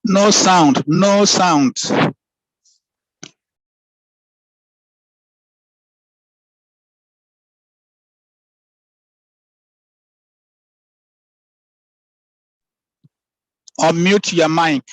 No sound, no sound. Unmute your mic.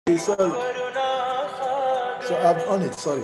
Sorry. So I'm on it, sorry.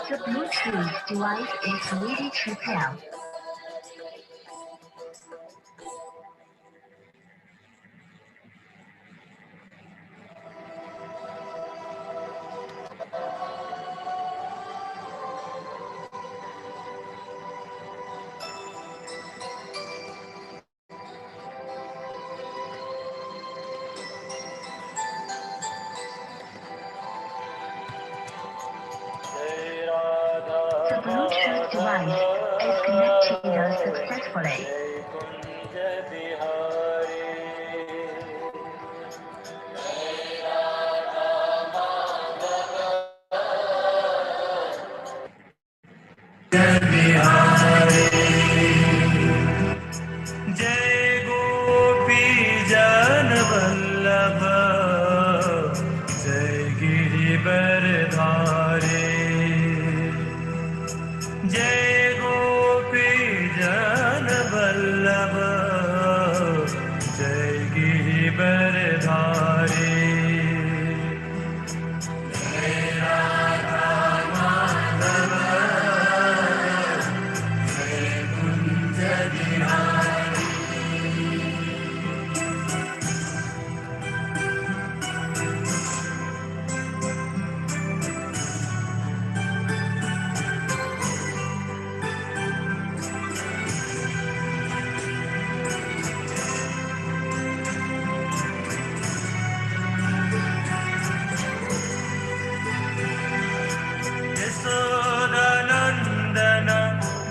The Bluetooth device is ready to pair. The Bluetooth device is connected successfully. जय गोपी जन वल्लभ जय गिरिवरधारे जय गोपी जन वल्लभ जय गिरिवरधारे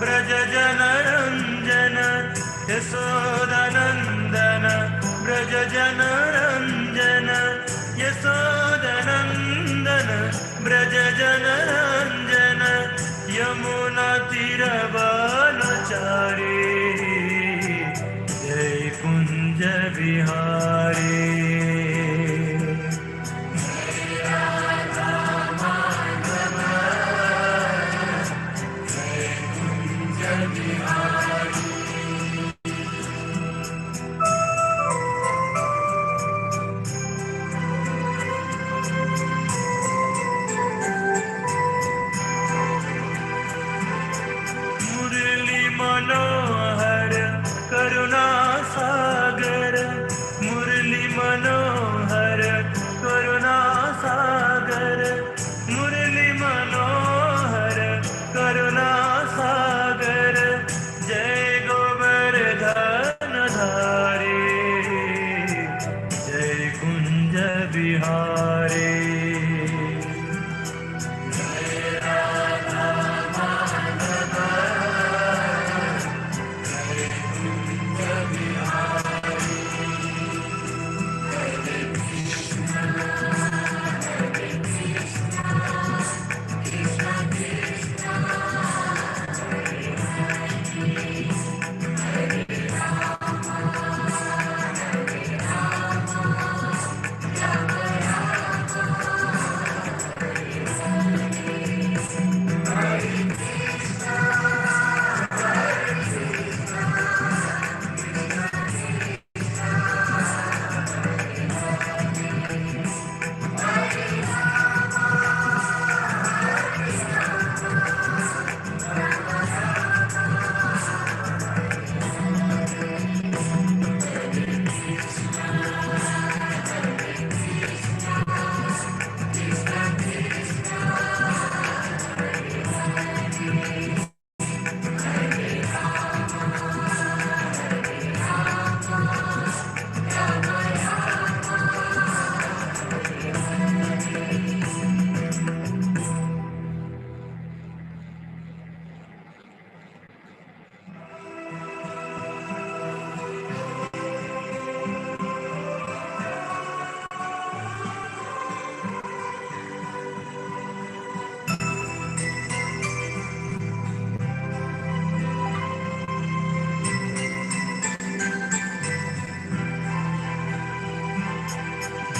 ब्रज जनरञ्जन यशोदनन्दन ब्रज जनरञ्जन यशोदनन्दन ब्रज जनरञ्जन यमुना तीरवनचरण चारे जय कुंज बिहारी मनोहर करुणा सागर मुरली मनोहर करुणा सागर मुरली मनोहर करुणा सागर जय गोवर्धन धारी जय कुंज बिहारी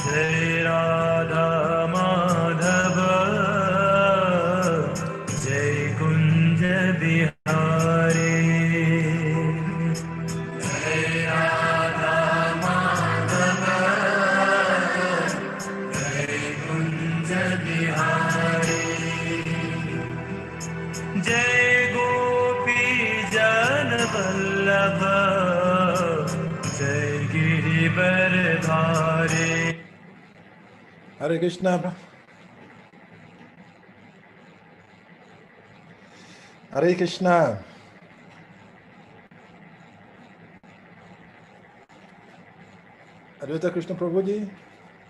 जय राधा माधव जय कुंज बिहारी जय राधा माधव जय कुंज बिहारी जय गोपी जन वल्लभ जय Girivardhari Hare Krishna. Hare Krishna. Advaita Krishna Prabhu ji.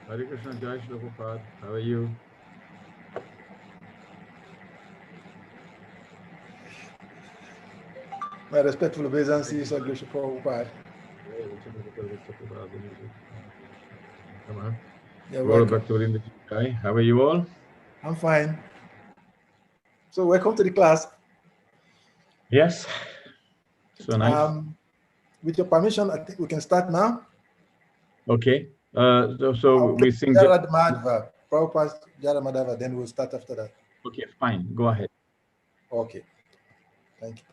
Hare Krishna, Jai Shri Prabhupada. How are you? My respectful obeisances, Advaita Krishna Prabhupada. Come on. You're welcome. How are you all? I'm fine. So welcome to the class. Yes. So nice. With your permission, I think we can start now. Okay. So we sing. Madhava, Prabhupada Madhava, then we'll start after that. Okay, fine. Go ahead. Okay. Thank you.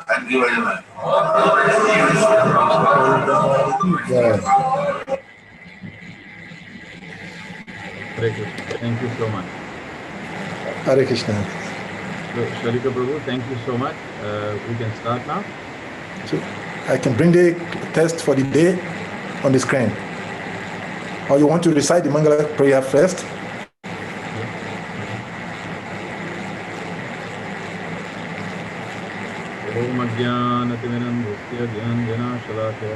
Thank you very much. Hare Krishna. Thank you so much. Hare Krishna. So, Sharika Prabhu, thank you so much. We can start now. So I can bring the text for the day on the screen. Or you want to recite the Mangala prayer first? Om Ajnanatimindusya Jnana Shalakya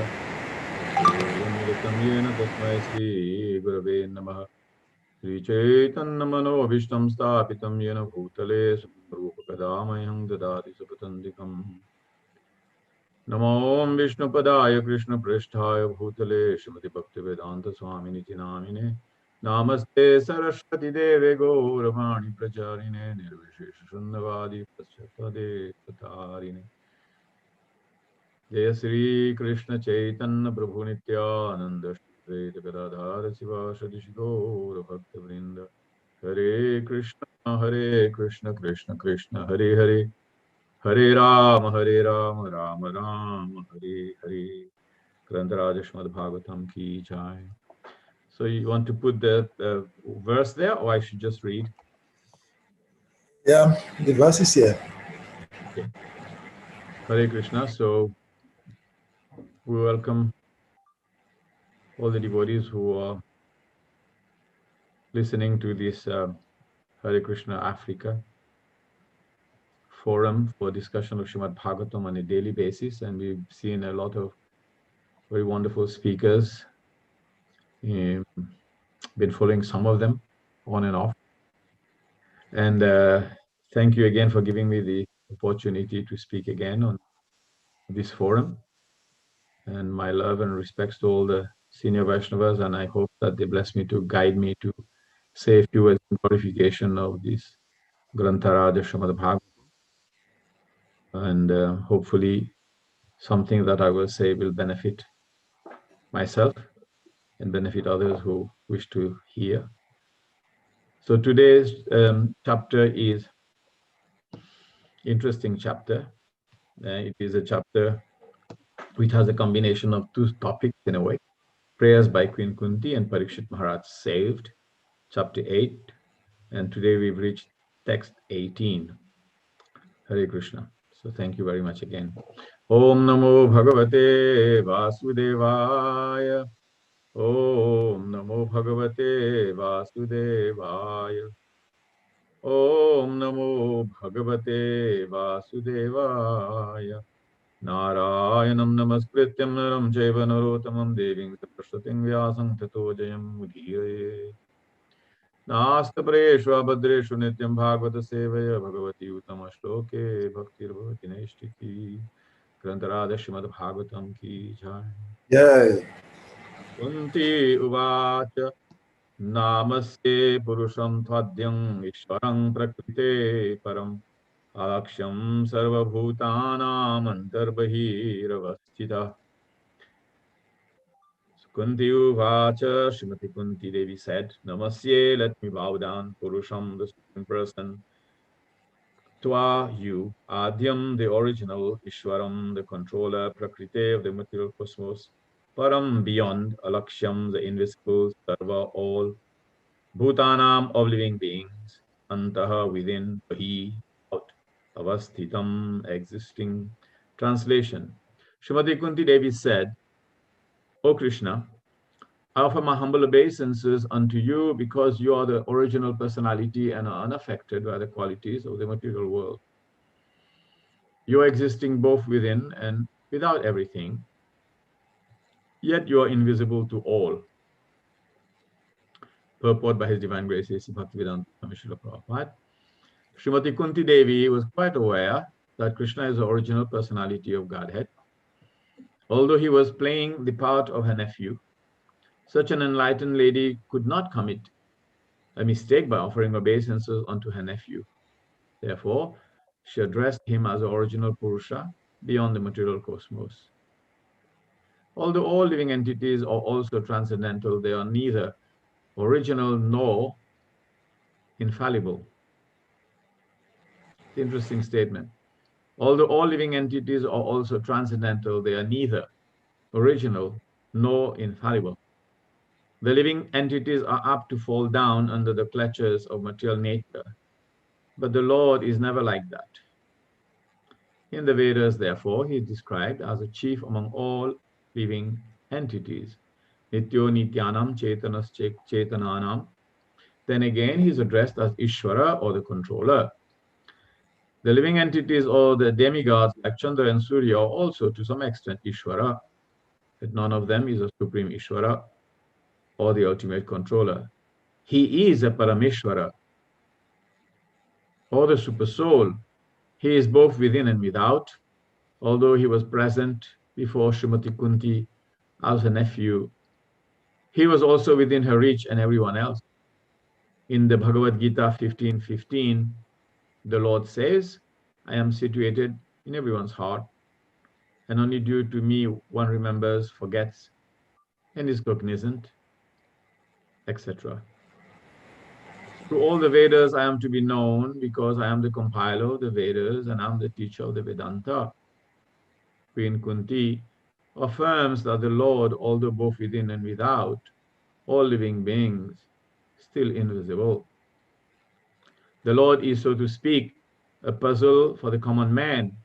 Yamritam Yena Tasmai Sri Gurave Namaha Sri Chaitanya Manobhishtam Sthapitam Yena Bhutale Rupa Kadamayam Dadati Sapatandikam Namo Vishnu Padaya Krishna Pristhaya Bhutale Srimati Bhaktivedanta Swamini Namine Namaste Saraswati Deve Gauravani Pracharine Nirvishesha Shunnavadi Paschatade Tatarine Jaya Sri Krishna Chaitanya Prabhu Nityananda Shri Advaita Gadadhara Sivasadi Shigora Bhakta Vrinda Hare Krishna Krishna Krishna Hare Hare Hare Rama Rama Rama Hare Hare Grantaraj Srimad Bhagavatam Ki Jai. So you want to put the verse there, or I should just read? Yeah, the verse is here. Okay. Hare Krishna. So we welcome all the devotees who are listening to this Hare Krishna Africa forum for discussion of Srimad Bhagavatam on a daily basis, and we've seen a lot of very wonderful speakers. Been following some of them on and off, and thank you again for giving me the opportunity to speak again on this forum. And my love and respects to all the senior Vaishnavas, and I hope that they bless me to guide me to say a few words in glorification of this Grantharaj Srimad Bhagavatam. And hopefully something that I will say will benefit myself and benefit others who wish to hear. So today's chapter is interesting chapter. It is a chapter which has a combination of two topics in a way. Prayers by Queen Kunti and Parikshit Maharaj saved, chapter 8. And today we've reached text 18. Hare Krishna. So thank you very much again. Om Namo Bhagavate Vasudevaya. Om Namo Bhagavate Vasudevaya. Om Namo Bhagavate Vasudevaya. Narayanam Namaskrityam Naram Jaiva Narottamam Devim Saraswatim Vyasam Tato Jayam Udhiraye. Nastapareshu abhadreshu nityam bhagavata sevaya bhagavati utama shloke bhaktir bhavati naishtiki. Grantarada Srimad Bhagavatam ki jai. Yay. Kunti uvacha namasye purusham tvadyam ishvarang prakrite param aksham sarva bhutanam antarbahir. Kunti uvacha, Srimati Kunti Devi said, Namasye, let me bow down, Purusham, the Supreme Person, Twa, you, Adhyam, the original, Ishwaram, the controller, Prakrite of the material cosmos, Param, beyond, Alakshyam, the invisible, Sarva, all, Bhutanam, of living beings, Antaha, within, Bahi, out, Avasthitam, existing. Translation. Srimati Kunti Devi said, O Krishna, I offer my humble obeisances unto you because you are the original personality and are unaffected by the qualities of the material world. You are existing both within and without everything, yet you are invisible to all. Purport by His Divine Grace, A.C. Bhaktivedanta Swami Srila Prabhupada. Srimati Kunti Devi was quite aware that Krishna is the original personality of Godhead. Although he was playing the part of her nephew, such an enlightened lady could not commit a mistake by offering obeisances unto her nephew. Therefore, she addressed him as the original Purusha beyond the material cosmos. Although all living entities are also transcendental, they are neither original nor infallible. Interesting statement. Although all living entities are also transcendental, they are neither original nor infallible. The living entities are apt to fall down under the clutches of material nature, but the Lord is never like that. In the Vedas, therefore, he is described as a chief among all living entities. Nityo Nityanam Chetanas Chetananam. Then again, he is addressed as Ishvara, or the controller. The living entities or the demigods like Chandra and Surya are also to some extent Ishvara, but none of them is a supreme Ishvara or the ultimate controller. He is a Parameshvara or the super soul. He is both within and without. Although he was present before Srimati Kunti as her nephew, he was also within her reach and everyone else. In the Bhagavad Gita 15:15, the Lord says, I am situated in everyone's heart, and only due to me one remembers, forgets, and is cognizant, etc. Through all the Vedas, I am to be known because I am the compiler of the Vedas and I am the teacher of the Vedanta. Queen Kunti affirms that the Lord, although both within and without all living beings, still invisible. The Lord is, so to speak, a puzzle for the common man.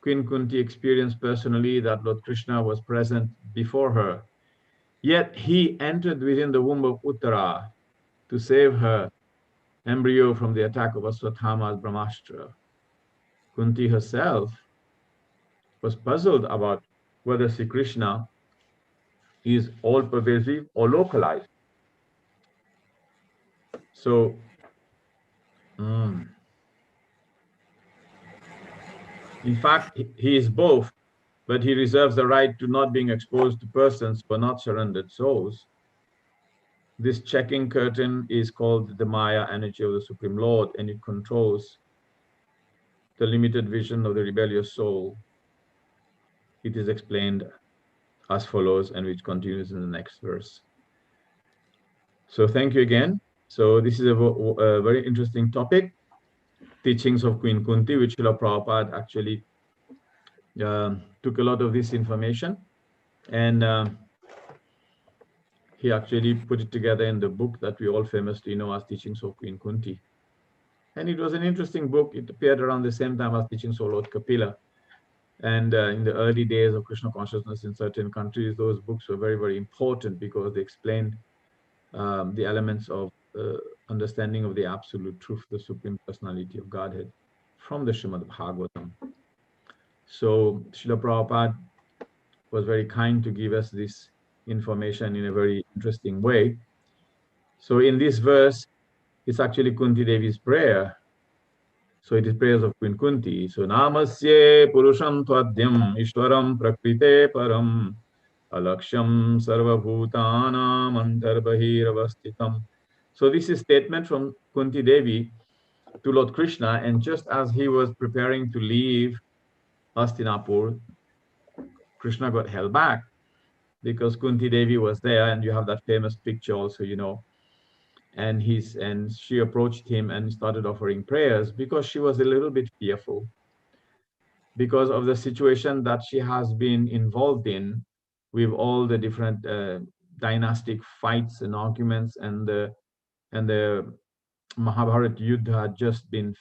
Queen Kunti experienced personally that Lord Krishna was present before her. Yet he entered within the womb of Uttara to save her embryo from the attack of Aswathama's Brahmastra. Kunti herself was puzzled about whether Sri Krishna is all-pervasive or localized. So, in fact, he is both but he reserves the right to not being exposed to persons who are not surrendered souls. This checking curtain is called the Maya energy of the Supreme Lord, and it controls the limited vision of the rebellious soul. It is explained as follows, and which continues in the next verse. So thank you again. So this is a very interesting topic, teachings of Queen Kunti, which Srila Prabhupada actually took a lot of this information, and he actually put it together in the book that we all famously know as Teachings of Queen Kunti. And it was an interesting book. It appeared around the same time as Teachings of Lord Kapila. And in the early days of Krishna consciousness in certain countries, those books were very, very important because they explained the elements of understanding of the absolute truth, the Supreme Personality of Godhead, from the Srimad Bhagavatam. So Srila Prabhupada was very kind to give us this information in a very interesting way. So in this verse, it's actually Kunti Devi's prayer. So it is prayers of Queen Kunti. So Namasye Purusham Tvadyam Ishwaram Prakrite Param Alaksham Sarvabhutanam Antarbahiravastitam. So this is a statement from Kunti Devi to Lord Krishna, and just as he was preparing to leave Hastinapur, Krishna got held back because Kunti Devi was there, and you have that famous picture also, you know. And she approached him and started offering prayers because she was a little bit fearful because of the situation that she has been involved in with all the different dynastic fights and arguments, and the Mahabharata Yuddha had just been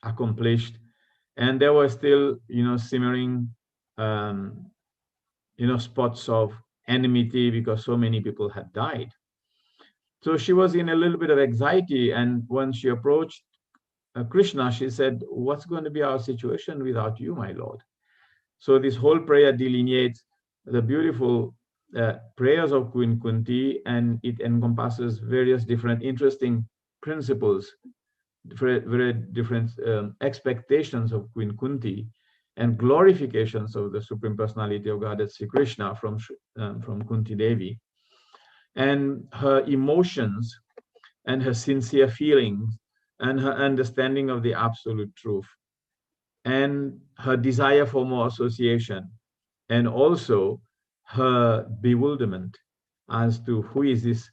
accomplished, and there were still simmering spots of enmity because so many people had died. So she was in a little bit of anxiety, and when she approached Krishna, she said, "What's going to be our situation without you, my Lord?" So this whole prayer delineates the beautiful prayers of Queen Kunti, and it encompasses various different interesting principles, very different expectations of Queen Kunti, and glorifications of the Supreme Personality of Godhead Sri Krishna from Kunti Devi, and her emotions and her sincere feelings and her understanding of the absolute truth, and her desire for more association, and also her bewilderment as to who is this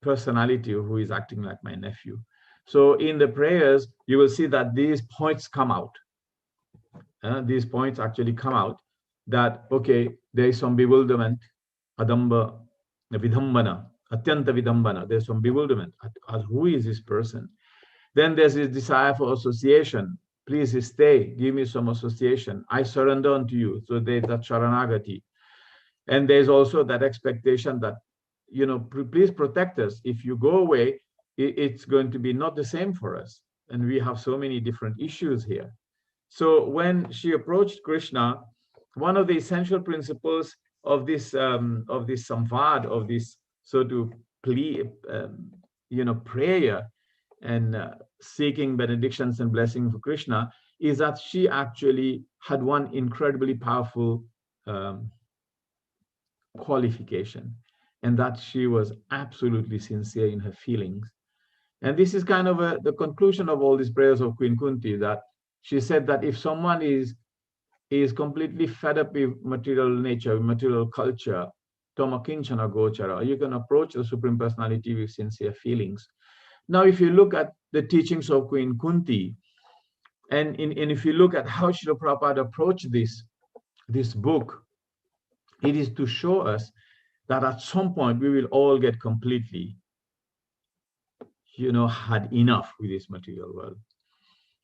personality who is acting like my nephew. So in the prayers, you will see that these points come out. These points actually come out that, okay, there is some bewilderment, adamba, vidhambana, atyanta vidhambana, there's some bewilderment as who is this person. Then there's this desire for association. Please stay, give me some association. I surrender unto you. So there's that sharanagati. And there's also that expectation that, please protect us. If you go away, it's going to be not the same for us. And we have so many different issues here. So when she approached Krishna, one of the essential principles of this samvad, of this sort of plea, prayer and seeking benedictions and blessings for Krishna, is that she actually had one incredibly powerful qualification, and that she was absolutely sincere in her feelings. And this is kind of the conclusion of all these prayers of Queen Kunti, that she said that if someone is completely fed up with material nature, material culture, tomakinchana gochara, you can approach the Supreme Personality with sincere feelings. Now, if you look at the teachings of Queen Kunti, and if you look at how Srila Prabhupada approached this book, it is to show us that at some point we will all get completely, had enough with this material world.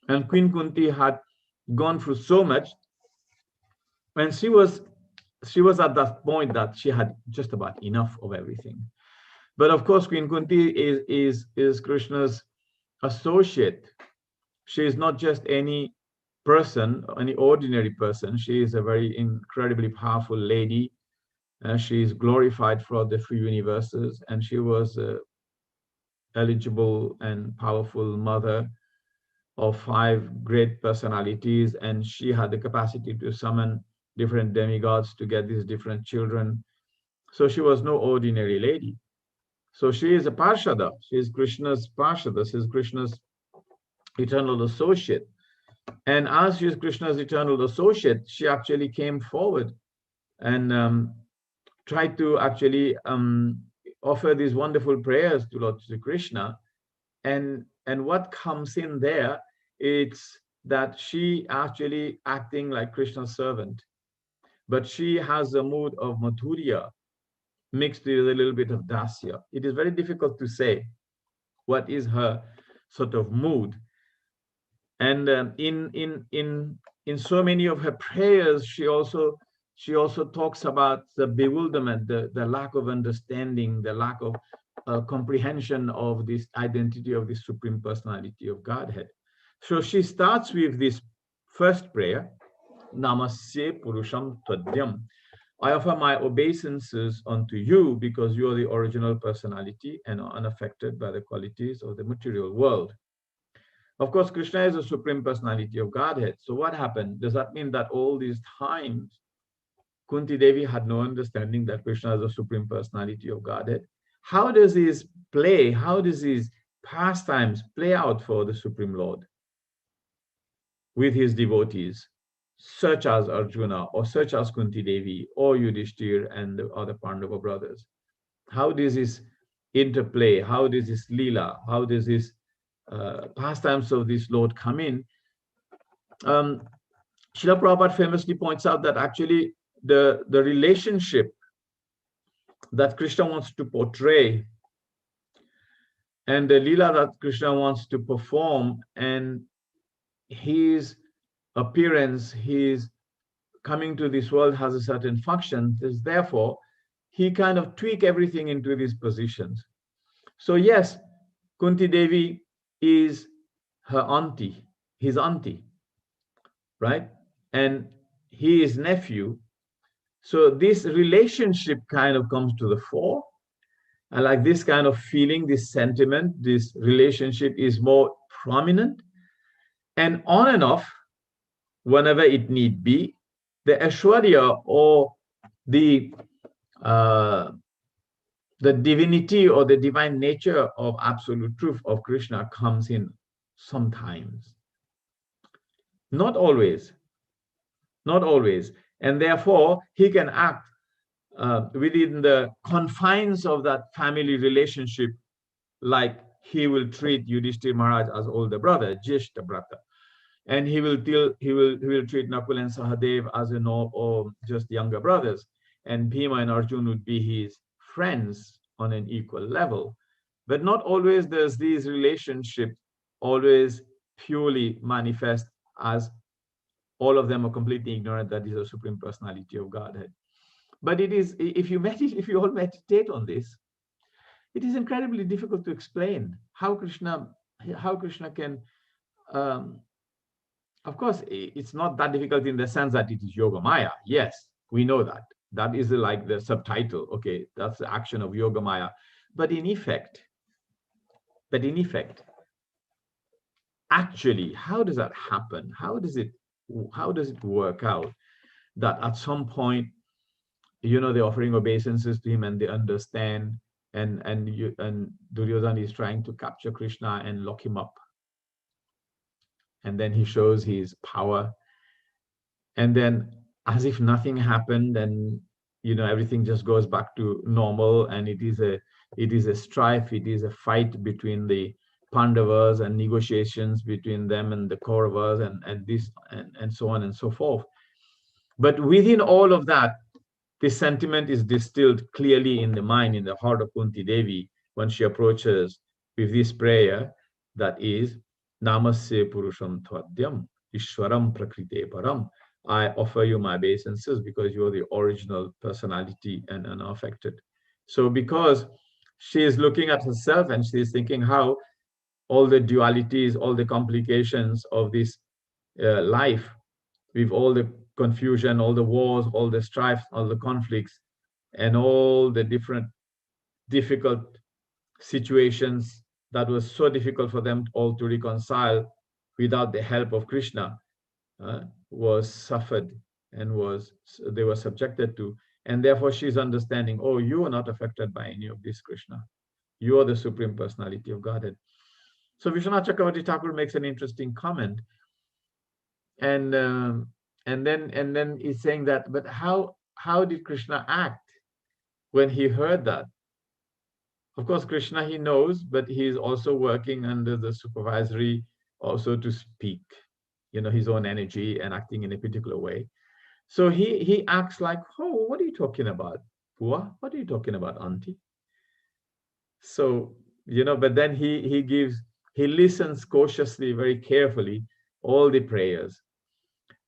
And Queen Kunti had gone through so much, and she was at that point that she had just about enough of everything. But of course, Queen Kunti is Krishna's associate. She is not just any person, any ordinary person. She is a very incredibly powerful lady. She is glorified throughout the three universes, and she was an eligible and powerful mother of 5 great personalities, and she had the capacity to summon different demigods to get these different children. So she was no ordinary lady. So she is a Parshada. She is Krishna's Parshada. She is Krishna's eternal associate. And as she is Krishna's eternal associate, she actually came forward and tried to actually offer these wonderful prayers to Lord Sri Krishna. And what comes in there, it's that she actually acting like Krishna's servant, but she has a mood of Madhurya mixed with a little bit of dasya. It is very difficult to say what is her sort of mood. And in so many of her prayers, she also talks about the bewilderment, the lack of understanding, the lack of comprehension of this identity of the Supreme Personality of Godhead. So she starts with this first prayer, Namasya Purusham Tvadyam. I offer my obeisances unto you because you are the original personality and are unaffected by the qualities of the material world. Of course, Krishna is the Supreme Personality of Godhead. So what happened? Does that mean that all these times Kunti Devi had no understanding that Krishna is the Supreme Personality of Godhead? How does his play, how does his pastimes play out for the Supreme Lord with his devotees, such as Arjuna or such as Kunti Devi or Yudhishthir and the other Pandava brothers? How does this interplay? How does this Leela? How does this pastimes of this Lord come in? Srila Prabhupada famously points out that actually the relationship that Krishna wants to portray and the Leela that Krishna wants to perform and his appearance, his coming to this world has a certain function. Therefore, he kind of tweak everything into these positions. So yes, Kunti Devi is her auntie, his auntie, right? And he is nephew. So this relationship kind of comes to the fore. And like this kind of feeling, this sentiment, this relationship is more prominent. And on and off, whenever it need be, the Aishwarya or the divinity or the divine nature of absolute truth of Krishna comes in sometimes. Not always. Not always. And therefore, he can act within the confines of that family relationship, like he will treat Yudhishthira Maharaj as older brother, Jyeshta Brata. And he will treat Nakul and Sahadev as or just younger brothers. And Bhima and Arjun would be his friends on an equal level. But not always does these relationships always purely manifest as all of them are completely ignorant that is the Supreme Personality of Godhead. But it is, if you all meditate on this, it is incredibly difficult to explain how Krishna can, of course, it's not that difficult in the sense that it is Yoga Maya. Yes, we know that. That is like the subtitle. Okay, that's the action of Yoga Maya. But in effect, actually, how does that happen? How does it work out that at some point, they're offering obeisances to him and they understand, and Duryodhana is trying to capture Krishna and lock him up. And then he shows his power. And then as if nothing happened, and everything just goes back to normal, and it is a strife, it is a fight between the Pandavas and negotiations between them and the Kauravas and so on and so forth. But within all of that, this sentiment is distilled clearly in the mind, in the heart of Kunti Devi when she approaches with this prayer that is Namasya Purusham Tvadyam Ishwaram Prakrite Param. I offer you my obeisances because you are the original personality and unaffected. So because she is looking at herself and she is thinking how all the dualities, all the complications of this life, with all the confusion, all the wars, all the strife, all the conflicts, and all the different difficult situations that was so difficult for them all to reconcile, without the help of Krishna, was suffered and they were subjected to. And therefore she's understanding, oh, you are not affected by any of this, Krishna. You are the Supreme Personality of Godhead. So Vishwanath Chakravarti Thakur makes an interesting comment. And then he's saying that, but how did Krishna act when he heard that? Of course, Krishna, he knows, but he is also working under the supervisory also to speak, his own energy and acting in a particular way. So he acts like, oh, what are you talking about, Pua? What are you talking about, Auntie? So, but then he listens cautiously, very carefully, all the prayers.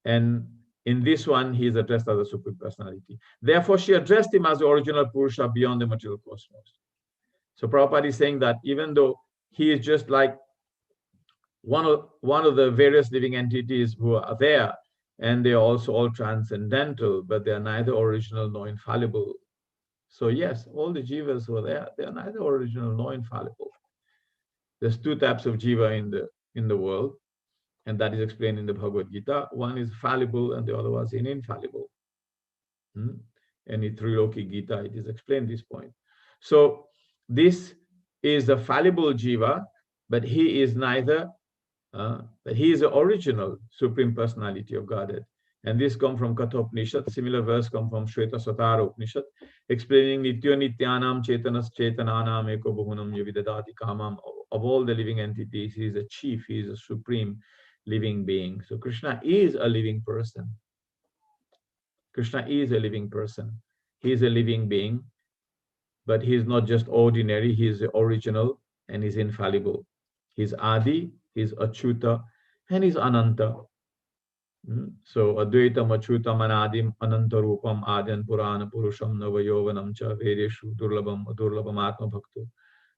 And in this one, he is addressed as a Supreme Personality. Therefore, she addressed him as the original Purusha beyond the material cosmos. So Prabhupada is saying that even though he is just like one of the various living entities who are there, and they are also all transcendental, but they are neither original nor infallible. So yes, all the jivas who are there, they are neither original nor infallible. There's two types of jiva in the world, and that is explained in the Bhagavad Gita. One is fallible and the other one is infallible. And in Triloki Gita, it is explained this point. So this is the fallible jiva, but he is neither, but he is the original Supreme Personality of Godhead. And this comes from Kathopanishad. Similar verse comes from Shweta Satara Upanishad, explaining Nityo Nityanam Chetanas Chetananam Eko Bahunam Yavidadati Kamam. Of all the living entities, he is a chief, he is a supreme living being. So Krishna is a living person. Krishna is a living person. He is a living being, but he is not just ordinary, he is the original and he's infallible. He's Adi, he's Achyuta, and he's Ananta. So Adwaita Achyuta Manadim Ananta Rupam Adyan Purana Purusham Navayovanam Cha Vedeshu Durlabam Adurlabam Atma Bhakto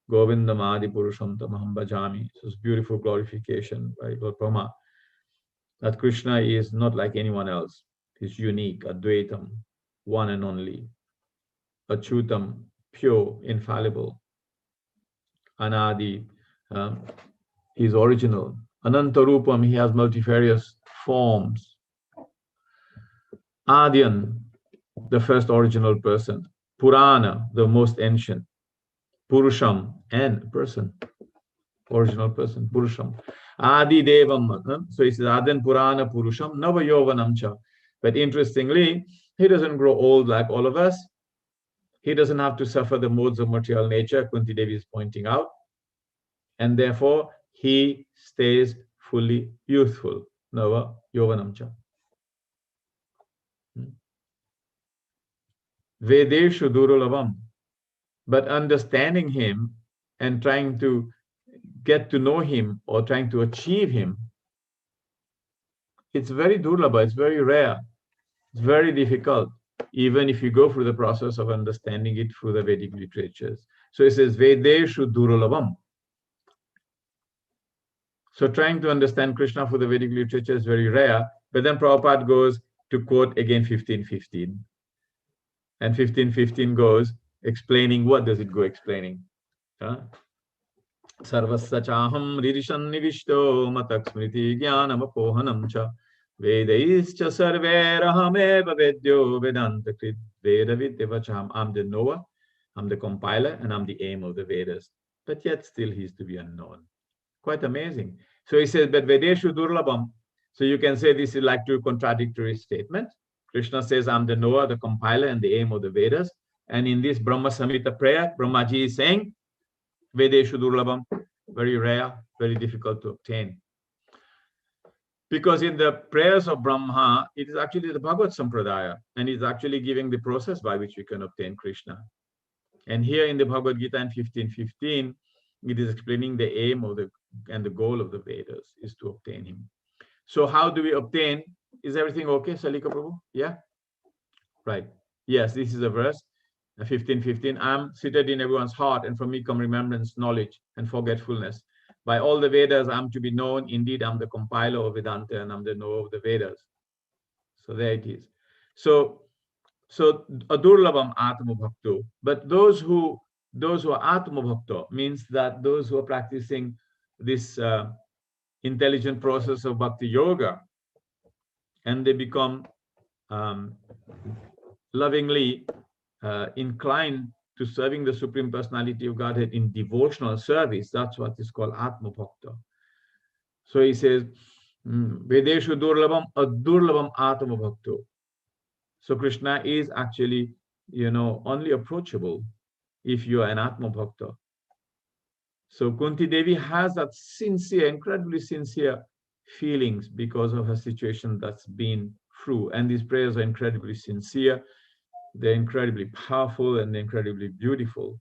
Govindam Adi Purusham Tamaham Bhajami. So it's beautiful glorification by Lord Brahma, that Krishna is not like anyone else. He's unique, Advaitam, one and only. Achyutam, pure, infallible. Anadi, he's original. Anantarupam, he has multifarious forms. Adyan, the first original person. Purana, the most ancient. Purusham, and person. Original person, Purusham. Adi Devam, so he says Adyan Purana Purusham Navayovanam Cha. But interestingly, he doesn't grow old like all of us. He doesn't have to suffer the modes of material nature, Kunti Devi is pointing out. And therefore, he stays fully youthful. Nava Yovanam Cha. Vedeshu Durulavam. But understanding him and trying to get to know him or trying to achieve him, it's very durlabha, it's very rare, it's very difficult, even if you go through the process of understanding it through the Vedic literatures. So it says, Vedeshu Durlabam. So trying to understand Krishna through the Vedic literature is very rare, but then Prabhupada goes to quote again 15:15. And 15:15 goes explaining, what does it go explaining? Sarvasya chaham ririshan nivishto matak smriti jnanam apohanam cha vedaischa sarverahameva vedyo vedanta krit veda vidyavacham. I'm the knower, I'm the compiler, and I'm the aim of the Vedas. But yet still he is to be unknown. Quite amazing. So he says, but Vedeshu Durlabam. So you can say this is like two contradictory statements. Krishna says, I'm the knower, the compiler, and the aim of the Vedas. And in this Brahma Samhita prayer, Brahmaji is saying, Vedeshu Durlabam, very rare, very difficult to obtain. Because in the prayers of Brahma, it is actually the Bhagavad Sampradaya, and it's actually giving the process by which we can obtain Krishna. And here in the Bhagavad Gita in 15:15, it is explaining the aim of the goal of the Vedas is to obtain him. So how do we obtain? Is everything okay, Salika Prabhu? Yeah? Right. Yes, this is a verse. 15:15, I'm seated in everyone's heart, and from me come remembrance, knowledge, and forgetfulness. By all the Vedas, I'm to be known. Indeed, I'm the compiler of Vedanta, and I'm the knower of the Vedas. So there it is. So adurlabam atma bhakto. But those who are atma bhakto means that those who are practicing this intelligent process of bhakti yoga, and they become lovingly inclined to serving the Supreme Personality of Godhead in devotional service. That's what is called Atma Bhakta. So he says, Vedeshu Durlabam Adurlabam Atma Bhakto. So Krishna is actually, only approachable if you are an Atma Bhakta. So Kunti Devi has that sincere, incredibly sincere feelings because of her situation that's been through. And these prayers are incredibly sincere. They're incredibly powerful and incredibly beautiful.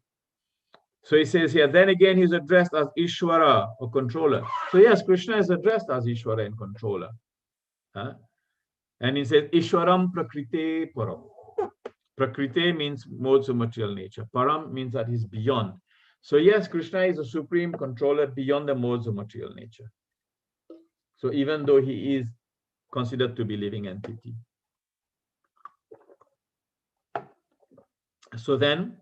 So he says here, then again, he's addressed as Ishwara or controller. So yes, Krishna is addressed as Ishwara and controller. And he says, Ishwaram Prakrite Param. Prakrite means modes of material nature. Param means that he's beyond. So yes, Krishna is a supreme controller beyond the modes of material nature. So even though he is considered to be living entity. So then,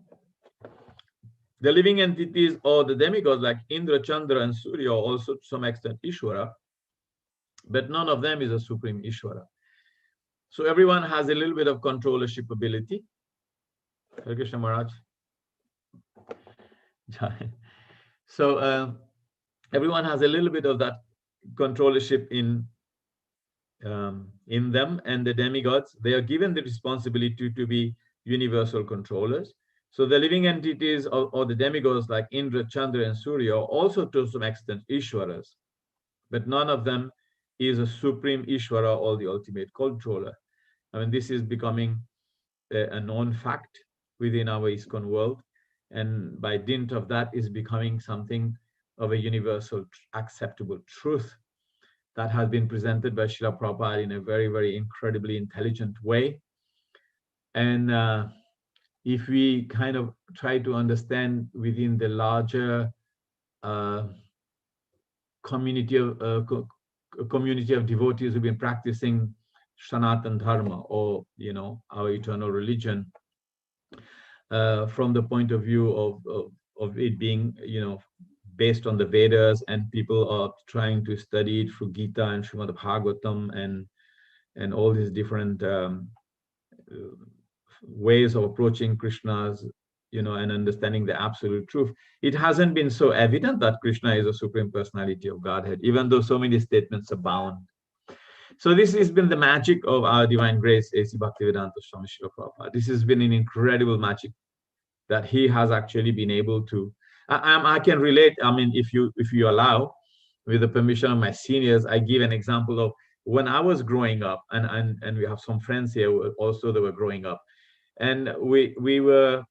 the living entities or the demigods like Indra, Chandra, and Surya are also to some extent Ishwara, but none of them is a supreme Ishwara. So everyone has a little bit of controllership ability. Hare Krishna Maharaj. So everyone has a little bit of that controllership in them, and the demigods, they are given the responsibility to be universal controllers. So the living entities or the demigods like Indra, Chandra, and Surya are also to some extent Ishwaras, but none of them is a supreme Ishwara or the ultimate controller. I mean, this is becoming a known fact within our ISKCON world, and by dint of that is becoming something of a universal acceptable truth that has been presented by Srila Prabhupada in a very, very incredibly intelligent way. And if we kind of try to understand within the larger community of devotees who've been practicing Sanatana Dharma, or our eternal religion, from the point of view of it being based on the Vedas, and people are trying to study it through Gita and Srimad Bhagavatam and all these different ways of approaching Krishna's, and understanding the absolute truth. It hasn't been so evident that Krishna is a Supreme Personality of Godhead, even though so many statements abound. So this has been the magic of our Divine Grace, A.C. Bhaktivedanta Swami Srila Prabhupada. This has been an incredible magic that he has actually been able to. I can relate. I mean, if you allow, with the permission of my seniors, I give an example of when I was growing up, and we have some friends here also that were growing up, and we were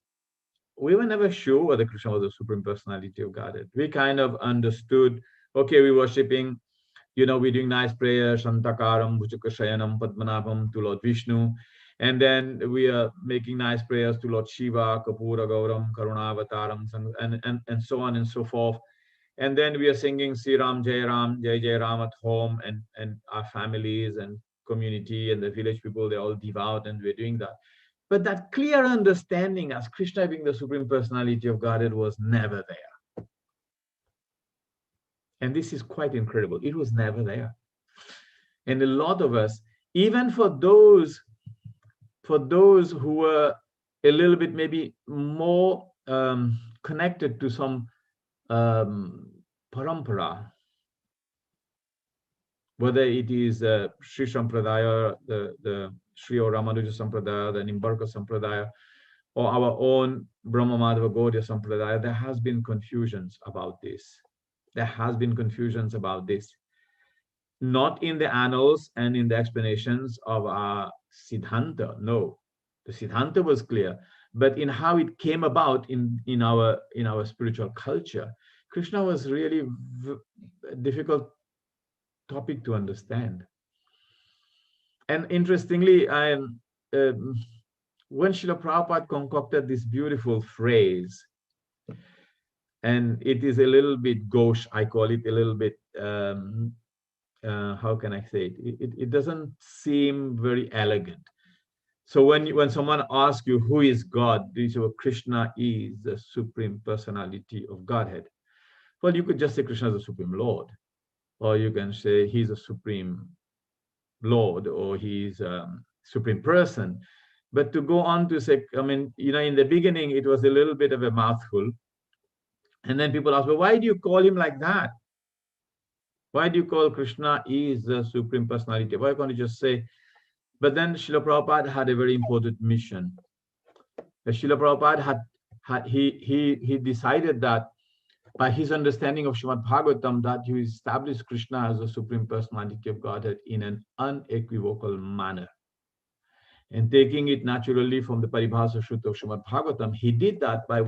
never sure whether Krishna was the Supreme Personality of Godhead. We kind of understood, okay, we're worshipping, we're doing nice prayers, Shantakaram, Bhujakashayanam, Padmanabham to Lord Vishnu. And then we are making nice prayers to Lord Shiva, Kapura Gauram, Karunavataram, and so on and so forth. And then we are singing Sri Ram, Jai Ram at home, and our families and community and the village people, they're all devout, and we're doing that. But that clear understanding as Krishna being the Supreme Personality of Godhead was never there. And this is quite incredible. It was never there. And a lot of us, even for those who were a little bit maybe more connected to some parampara, whether it is Sri Sampradaya, the Sri Ramanuja Sampradaya, the Nimbarka Sampradaya, or our own Brahma Madhava Gaudiya Sampradaya, there has been confusions about this. There has been confusions about this. Not in the annals and in the explanations of our Siddhanta, no. The Siddhanta was clear, but in how it came about in our spiritual culture, Krishna was really a difficult topic to understand. And interestingly, when Srila Prabhupada concocted this beautiful phrase, and it is a little bit gauche, I call it a little bit, how can I say it? It doesn't seem very elegant. So when someone asks you who is God, you say, well, Krishna is the Supreme Personality of Godhead. Well, you could just say Krishna is the Supreme Lord, or you can say he's a supreme Lord, or he's a supreme person. But to go on to say, I mean, in the beginning, it was a little bit of a mouthful. And then people ask, well, why do you call him like that? Why do you call Krishna is the supreme personality? Why can't you just say? But then Srila Prabhupada had a very important mission. Srila Prabhupada he decided that by his understanding of Srimad Bhagavatam, that he established Krishna as the supreme personality of Godhead in an unequivocal manner. And taking it naturally from the Paribhasa Sutta of Srimad Bhagavatam, he did that by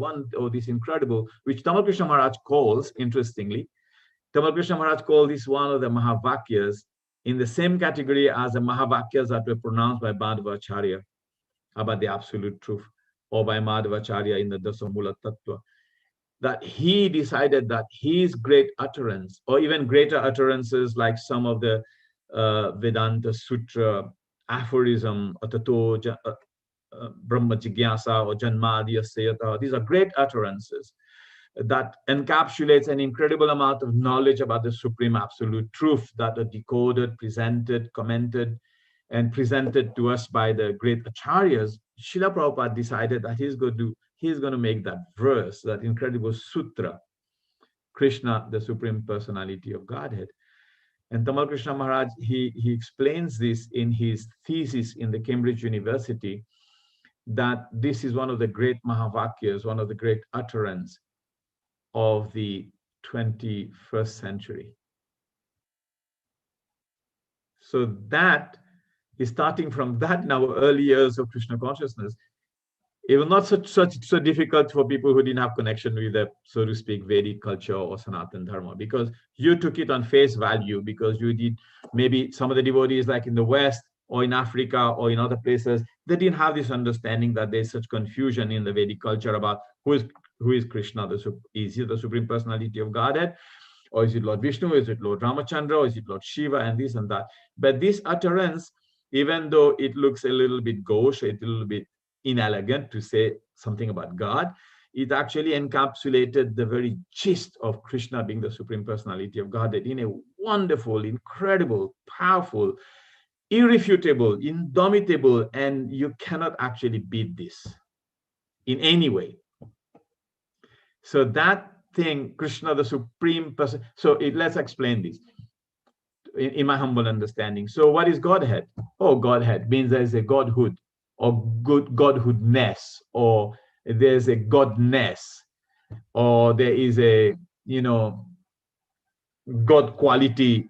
this incredible, which Tamal Krishna Maharaj calls, interestingly, Tamal Krishna Maharaj called this one of the Mahavakyas in the same category as the Mahavakyas that were pronounced by Madhvacharya about the absolute truth, or by Madhvacharya in the Dasa Mula Tattva. That he decided that his great utterance, or even greater utterances like some of the Vedanta Sutra aphorism, Atato Brahma Jigyasa or Janmadya Sayata, these are great utterances that encapsulates an incredible amount of knowledge about the supreme absolute truth that are decoded, presented, commented, and presented to us by the great acharyas. Srila Prabhupada decided that he's going to make that verse, that incredible sutra, Krishna, the supreme personality of Godhead. And Tamal Krishna Maharaj, he explains this in his thesis in the Cambridge University, that this is one of the great Mahavakyas, one of the great utterance of the 21st century. So that is starting from that in our early years of Krishna consciousness. It was not so difficult for people who didn't have connection with the, so to speak, Vedic culture or Sanatana Dharma, because you took it on face value, because you did, maybe some of the devotees like in the West or in Africa or in other places, they didn't have this understanding that there's such confusion in the Vedic culture about who is Krishna, is he the supreme personality of Godhead, or is it Lord Vishnu, is it Lord Ramachandra, or is it Lord Shiva, and this and that. But this utterance, even though it looks a little bit gauche, a little bit inelegant to say something about God, it actually encapsulated the very gist of Krishna being the supreme personality of Godhead in a wonderful, incredible, powerful, irrefutable, indomitable, and you cannot actually beat this in any way. So that thing, Krishna, the supreme person. So let's explain this in my humble understanding. So what is Godhead? Oh, Godhead means there is a Godhood, or Godhoodness, or there's a Godness, or there is a, God quality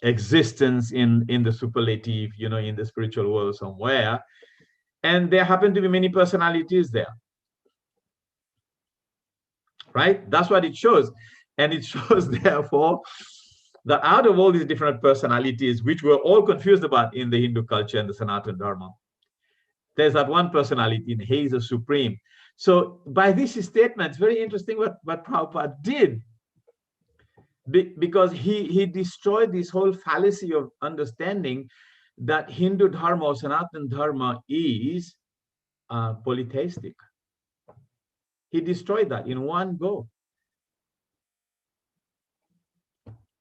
existence in the superlative, in the spiritual world somewhere. And there happen to be many personalities there. Right? That's what it shows. And it shows, therefore, that out of all these different personalities, which we're all confused about in the Hindu culture and the Sanatana Dharma, there's that one personality, and he is a supreme. So by this statement, it's very interesting what Prabhupada did, because he destroyed this whole fallacy of understanding that Hindu Dharma or Sanatana Dharma is polytheistic. He destroyed that in one go.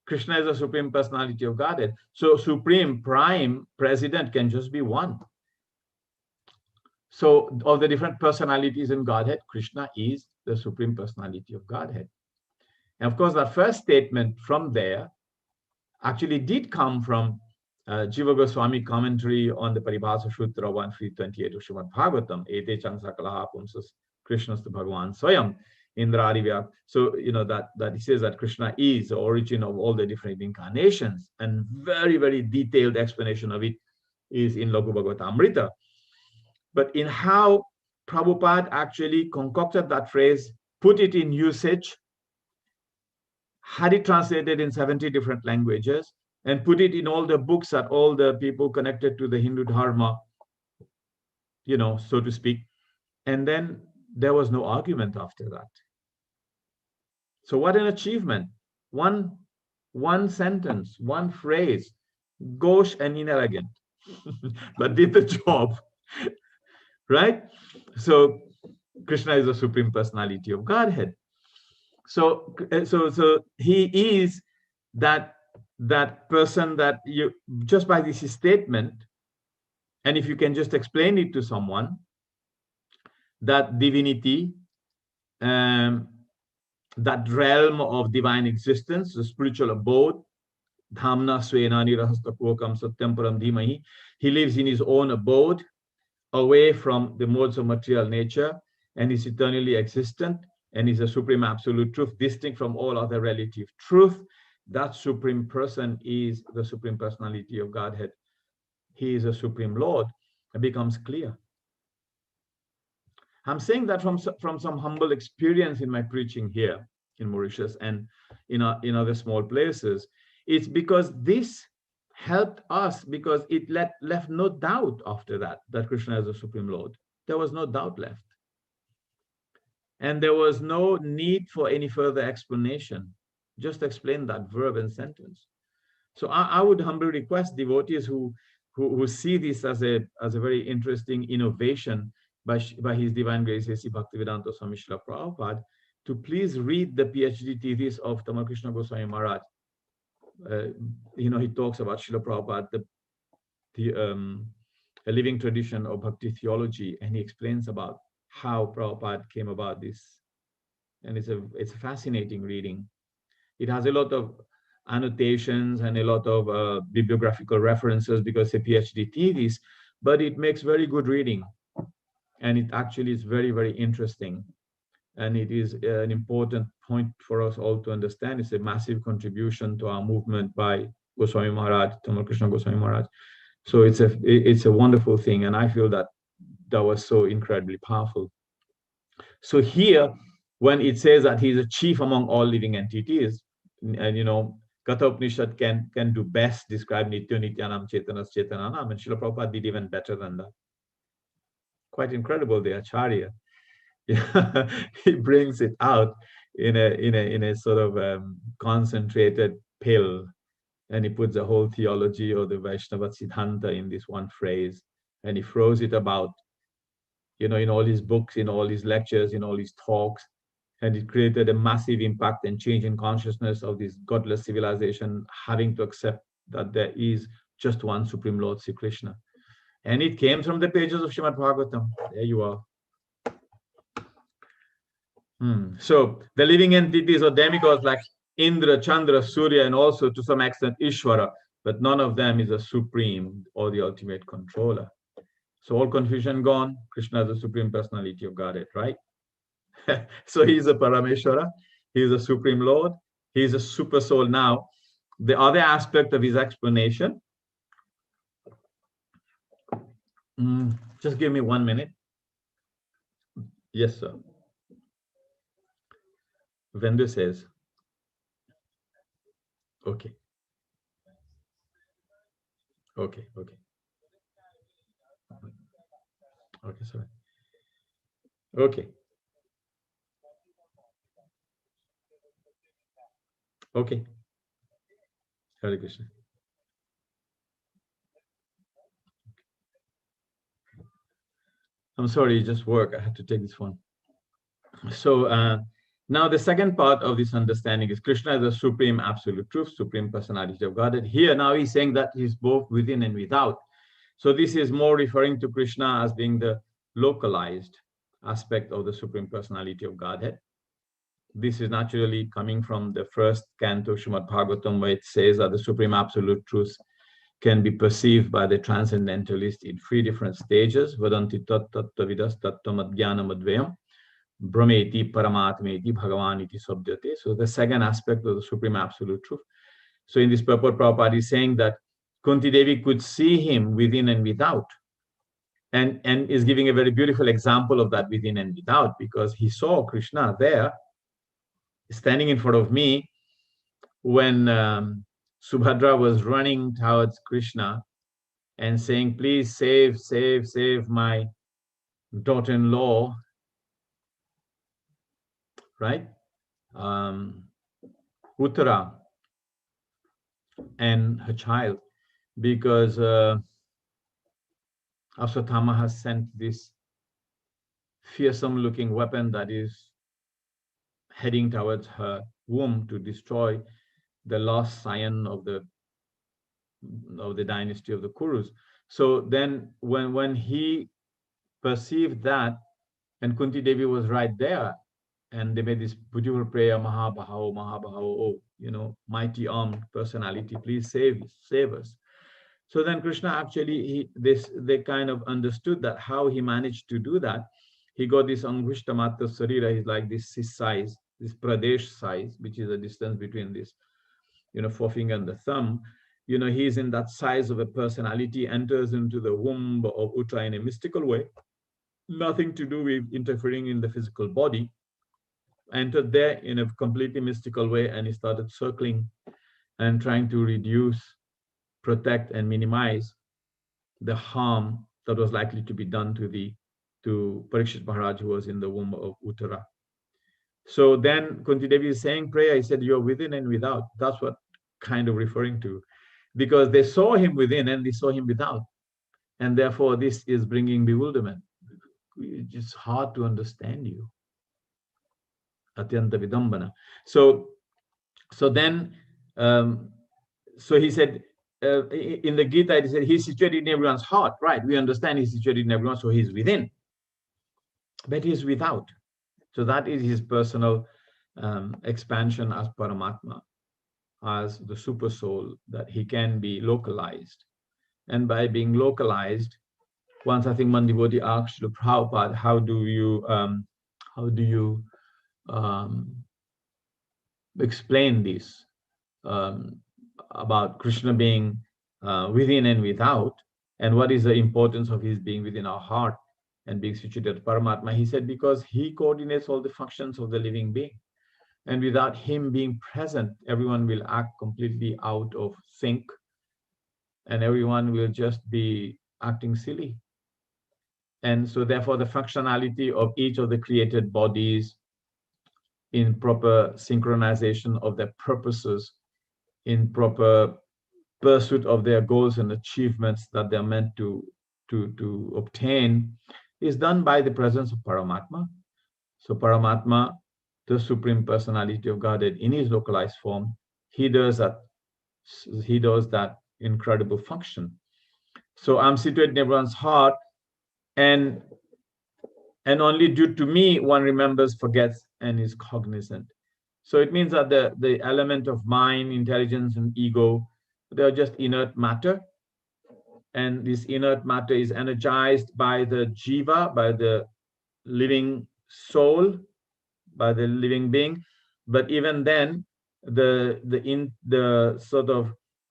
Krishna is the supreme personality of Godhead. So supreme, prime, president can just be one. So of the different personalities in Godhead, Krishna is the supreme personality of Godhead. And of course, that first statement from there actually did come from Jiva Goswami commentary on the Paribhasa Sutra 1328 of Srimad Bhagavatam, Ete Chansakalaha Pumsas Krishnastu Bhagavan Swayam Indrarivya. So, that he says that Krishna is the origin of all the different incarnations, and very, very detailed explanation of it is in Lagu Bhagavatamrita. But in how Prabhupada actually concocted that phrase, put it in usage, had it translated in 70 different languages, and put it in all the books that all the people connected to the Hindu Dharma, so to speak. And then there was no argument after that. So what an achievement. One sentence, one phrase, gauche and inelegant, but did the job. Right? So Krishna is the supreme personality of Godhead. So he is that person that you, just by this statement, and if you can just explain it to someone, that divinity, that realm of divine existence, the spiritual abode, Dhamna Swena Nirahastakokam Satyam Param Dhimahi, he lives in his own abode, away from the modes of material nature, and is eternally existent, and is a supreme absolute truth, distinct from all other relative truth. That supreme person is the supreme personality of Godhead. He is a supreme Lord. It becomes clear. I'm saying that from some humble experience in my preaching here in Mauritius and in other small places. It's because this helped us, because it left no doubt after that Krishna is the Supreme Lord. There was no doubt left. And there was no need for any further explanation. Just explain that verb and sentence. So I would humbly request devotees who see this as a very interesting innovation by His Divine Grace A.C. Bhaktivedanta Swami Srila Prabhupada, to please read the PhD thesis of Tamal Krishna Goswami Maharaj. He talks about Srila Prabhupada, a living tradition of bhakti theology, and he explains about how Prabhupada came about this. And it's a fascinating reading. It has a lot of annotations and a lot of bibliographical references because it's a PhD thesis, but it makes very good reading. And it actually is very, very interesting. And it is an important point for us all to understand. It's a massive contribution to our movement by Goswami Maharaj, Tamal Krishna Goswami Maharaj. So it's a wonderful thing. And I feel that was so incredibly powerful. So here, when it says that he's a chief among all living entities, and Katha Upanishad can do best describe Nitya Nityanam Chetanas Chetananam, and Srila Prabhupada did even better than that. Quite incredible, the Acharya. He brings it out in a sort of concentrated pill, and he puts the whole theology of the Vaishnava Siddhanta in this one phrase, and he throws it about, in all his books, in all his lectures, in all his talks, and it created a massive impact and change in consciousness of this godless civilization having to accept that there is just one Supreme Lord, Sri Krishna. And it came from the pages of Srimad Bhagavatam. There you are. So the living entities or demigods like Indra, Chandra, Surya, and also to some extent Ishvara, but none of them is a supreme or the ultimate controller. So all confusion gone. Krishna is the supreme personality of Godhead, right? So he's a Parameshwara. He's a supreme Lord. He's a super soul. Now, the other aspect of his explanation, just give me 1 minute. Yes, sir. Vendu says, okay. Okay. Okay, sorry. Okay. Okay. Hare Krishna. I'm sorry, just work. I had to take this one. So now the second part of this understanding is Krishna is the supreme absolute truth, supreme personality of Godhead. Here now he's saying that he's both within and without. So this is more referring to Krishna as being the localized aspect of the supreme personality of Godhead. This is naturally coming from the first canto of Srimad Bhagavatam, where it says that the supreme absolute truth can be perceived by the transcendentalist in 3 different stages. Vadanti tat tattvavidas tattam adhyanam advayam brahmeti paramatmeti bhagavaniti sabdyate. So the second aspect of the supreme absolute truth. So in this purport, Prabhupada is saying that Kunti Devi could see him within and without, and is giving a very beautiful example of that within and without, because he saw Krishna there standing in front of me when Subhadra was running towards Krishna and saying, please save my daughter-in-law, right? Uttara and her child, because Aswathama has sent this fearsome-looking weapon that is heading towards her womb to destroy last scion of the dynasty of the Kurus. So then when he perceived that, and Kunti Devi was right there, and they made this beautiful prayer, Mahabahao, Mahabahao, oh, mighty armed personality, please save us. So then Krishna actually, they kind of understood that how he managed to do that. He got this Angushta Matra Sarira, he's like this size, this Pradesh size, which is the distance between this, forefinger and the thumb. He's in that size of a personality, enters into the womb of Uttara in a mystical way, nothing to do with interfering in the physical body, entered there in a completely mystical way, and he started circling and trying to reduce, protect, and minimize the harm that was likely to be done to Parikshit Maharaj, who was in the womb of Uttara. So then Kunti Devi is saying prayer, he said, you're within and without. That's what kind of referring to, because they saw him within and they saw him without. And therefore this is bringing bewilderment. It's just hard to understand you. Atyanta Vidambana. So then, so he said, in the Gita, he said, he's situated in everyone's heart. Right, we understand he's situated in everyone, so he's within. But he's without. So that is his personal expansion as Paramatma, as the super soul, that he can be localized. And by being localized, once I think one devotee asked Prabhupada, how do you explain this about Krishna being within and without, and what is the importance of his being within our heart and being situated at Paramatma? He said, because he coordinates all the functions of the living being. And without him being present, everyone will act completely out of sync, and everyone will just be acting silly. And so therefore the functionality of each of the created bodies in proper synchronization of their purposes, in proper pursuit of their goals and achievements that they're meant to obtain, is done by the presence of Paramatma. So Paramatma, the Supreme Personality of Godhead in his localized form, he does that incredible function. So I'm situated in everyone's heart, and only due to me one remembers, forgets, and is cognizant. So it means that the element of mind, intelligence, and ego, they are just inert matter. And this inert matter is energized by the jiva, by the living soul, by the living being. But even then, the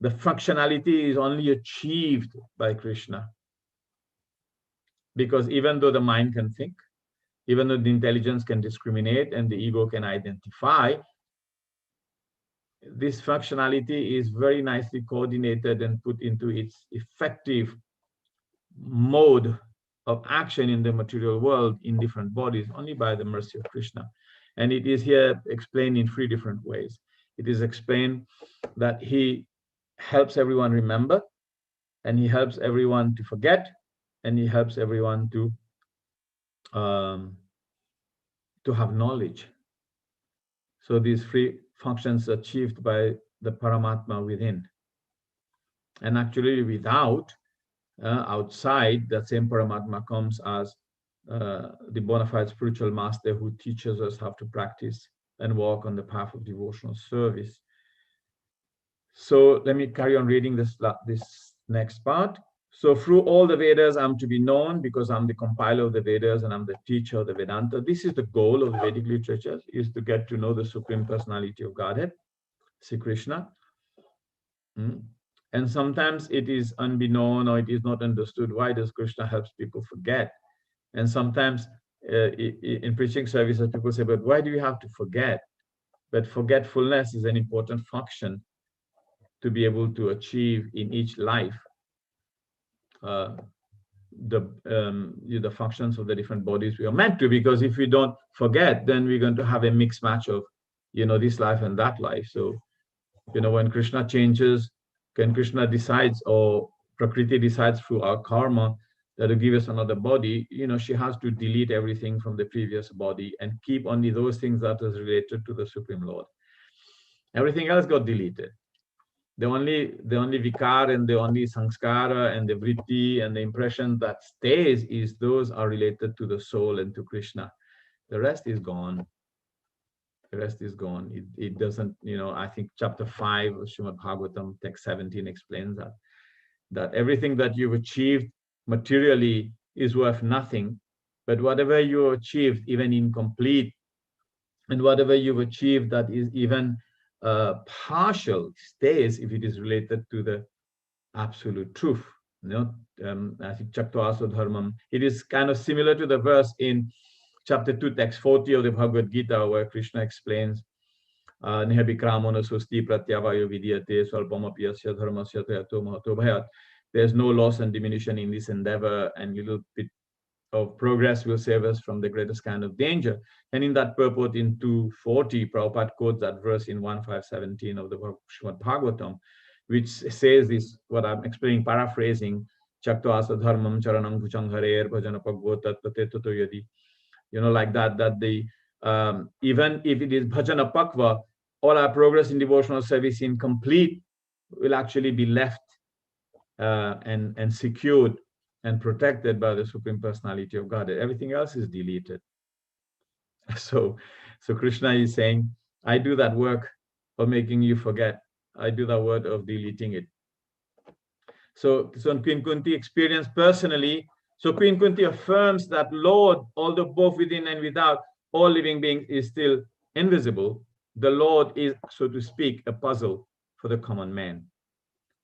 functionality is only achieved by Krishna. Because even though the mind can think, even though the intelligence can discriminate and the ego can identify, this functionality is very nicely coordinated and put into its effective mode of action in the material world in different bodies only by the mercy of Krishna. And it is here explained in 3 different ways. It is explained that he helps everyone remember, and he helps everyone to forget, and he helps everyone to have knowledge. So these 3 functions are achieved by the Paramatma within. And actually without, outside, that same Paramatma comes as the bona fide spiritual master who teaches us how to practice and walk on the path of devotional service. So let me carry on reading this next part. So through all the Vedas, I'm to be known because I'm the compiler of the Vedas and I'm the teacher of the Vedanta. This is the goal of the Vedic literature, is to get to know the Supreme Personality of Godhead, Sri Krishna. And sometimes it is unbeknown or it is not understood. Why does Krishna help people forget? And sometimes in preaching services, people say, but why do you have to forget? But forgetfulness is an important function to be able to achieve in each life the functions of the different bodies we are meant to, because if we don't forget, then we're going to have a mixed match of, this life and that life. So, when Krishna changes, when Krishna decides, or Prakriti decides through our karma that to give us another body, she has to delete everything from the previous body and keep only those things that is related to the Supreme Lord. Everything else got deleted. The only vikar and the only sanskara and the vritti and the impression that stays is those are related to the soul and to Krishna. The rest is gone. The rest is gone. It doesn't, I think chapter 5 of Srimad Bhagavatam, text 17 explains that everything that you've achieved materially is worth nothing, but whatever you achieved, even incomplete, and whatever you've achieved that is even partial, stays if it is related to the absolute truth. I think Chaktva Dharmam. It is kind of similar to the verse in chapter 2, text 40 of the Bhagavad Gita, where Krishna explains, there's no loss and diminution in this endeavor, and little bit of progress will save us from the greatest kind of danger. And in that purport in 240, Prabhupada quotes that verse in 1517 of the Srimad Bhagavatam, which says this, what I'm explaining, paraphrasing, Chaktva Dharmam Charanam Bhuchang HARE Bhajana Pagvota Tateto Yadi. Like that the even if it is bhajana pakva, all our progress in devotional service incomplete will actually be left and secured and protected by the Supreme Personality of Godhead. Everything else is deleted. So Krishna is saying, I do that work of making you forget. I do that work of deleting it. So Queen Kunti experienced personally. So Queen Kunti affirms that Lord, although both within and without, all living beings is still invisible, the Lord is, so to speak, a puzzle for the common man.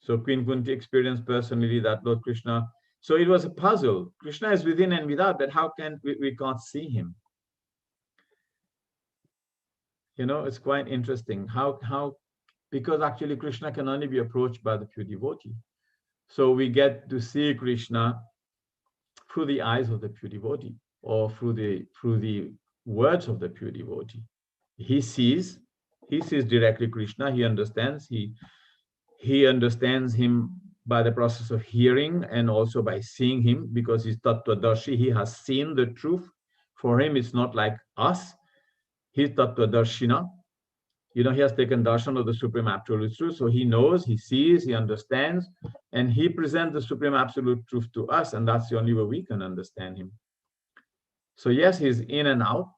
So Queen Kunti experienced personally that Lord Krishna, so it was a puzzle. Krishna is within and without, but how can we can't see him? It's quite interesting. How because actually Krishna can only be approached by the pure devotee. So we get to see Krishna through the eyes of the pure devotee, or through the words of the pure devotee. He sees directly Krishna. He understands. He understands him by the process of hearing and also by seeing him, because he's Tattvadarshi. He has seen the truth. For him, it's not like us. He's Tattvadarshina. He has taken darshan of the Supreme Absolute Truth. So he knows, he sees, he understands, and he presents the Supreme Absolute Truth to us. And that's the only way we can understand him. So yes, he's in and out.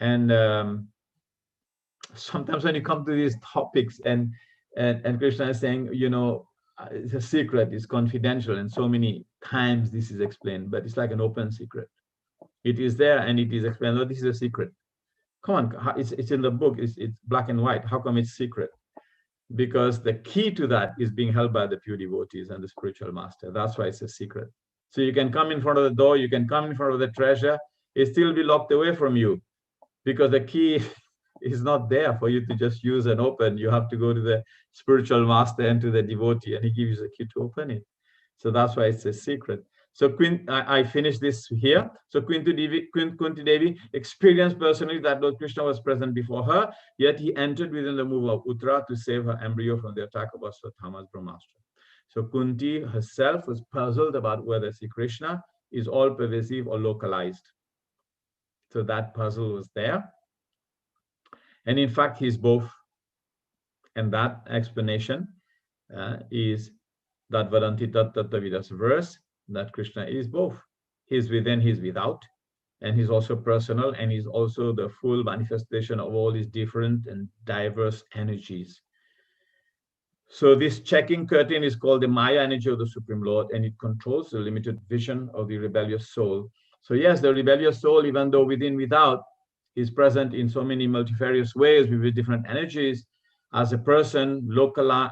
And sometimes when you come to these topics and Krishna is saying, it's a secret, it's confidential, and so many times this is explained, but it's like an open secret. It is there and it is explained. Oh, this is a secret. Come on, it's in the book, it's black and white. How come it's secret? Because the key to that is being held by the pure devotees and the spiritual master. That's why it's a secret. So you can come in front of the door, you can come in front of the treasure, it still be locked away from you, because the key is not there for you to just use and open. You have to go to the spiritual master and to the devotee, and he gives you the key to open it. So that's why it's a secret. So I finished this here. So Queen Kunti Devi experienced personally that Lord Krishna was present before her, yet he entered within the move of Uttara to save her embryo from the attack of Aswatthama's Brahmastra. So Kunti herself was puzzled about whether Sri Krishna is all-pervasive or localized. So that puzzle was there. And in fact, he's both. And that explanation is that Vadanti Tattavidas verse, that Krishna is both. He's within, he's without, and he's also personal, and he's also the full manifestation of all these different and diverse energies. So this checking curtain is called the Maya energy of the Supreme Lord, and it controls the limited vision of the rebellious soul. So yes, the rebellious soul, even though within, without, is present in so many multifarious ways with different energies. As a person,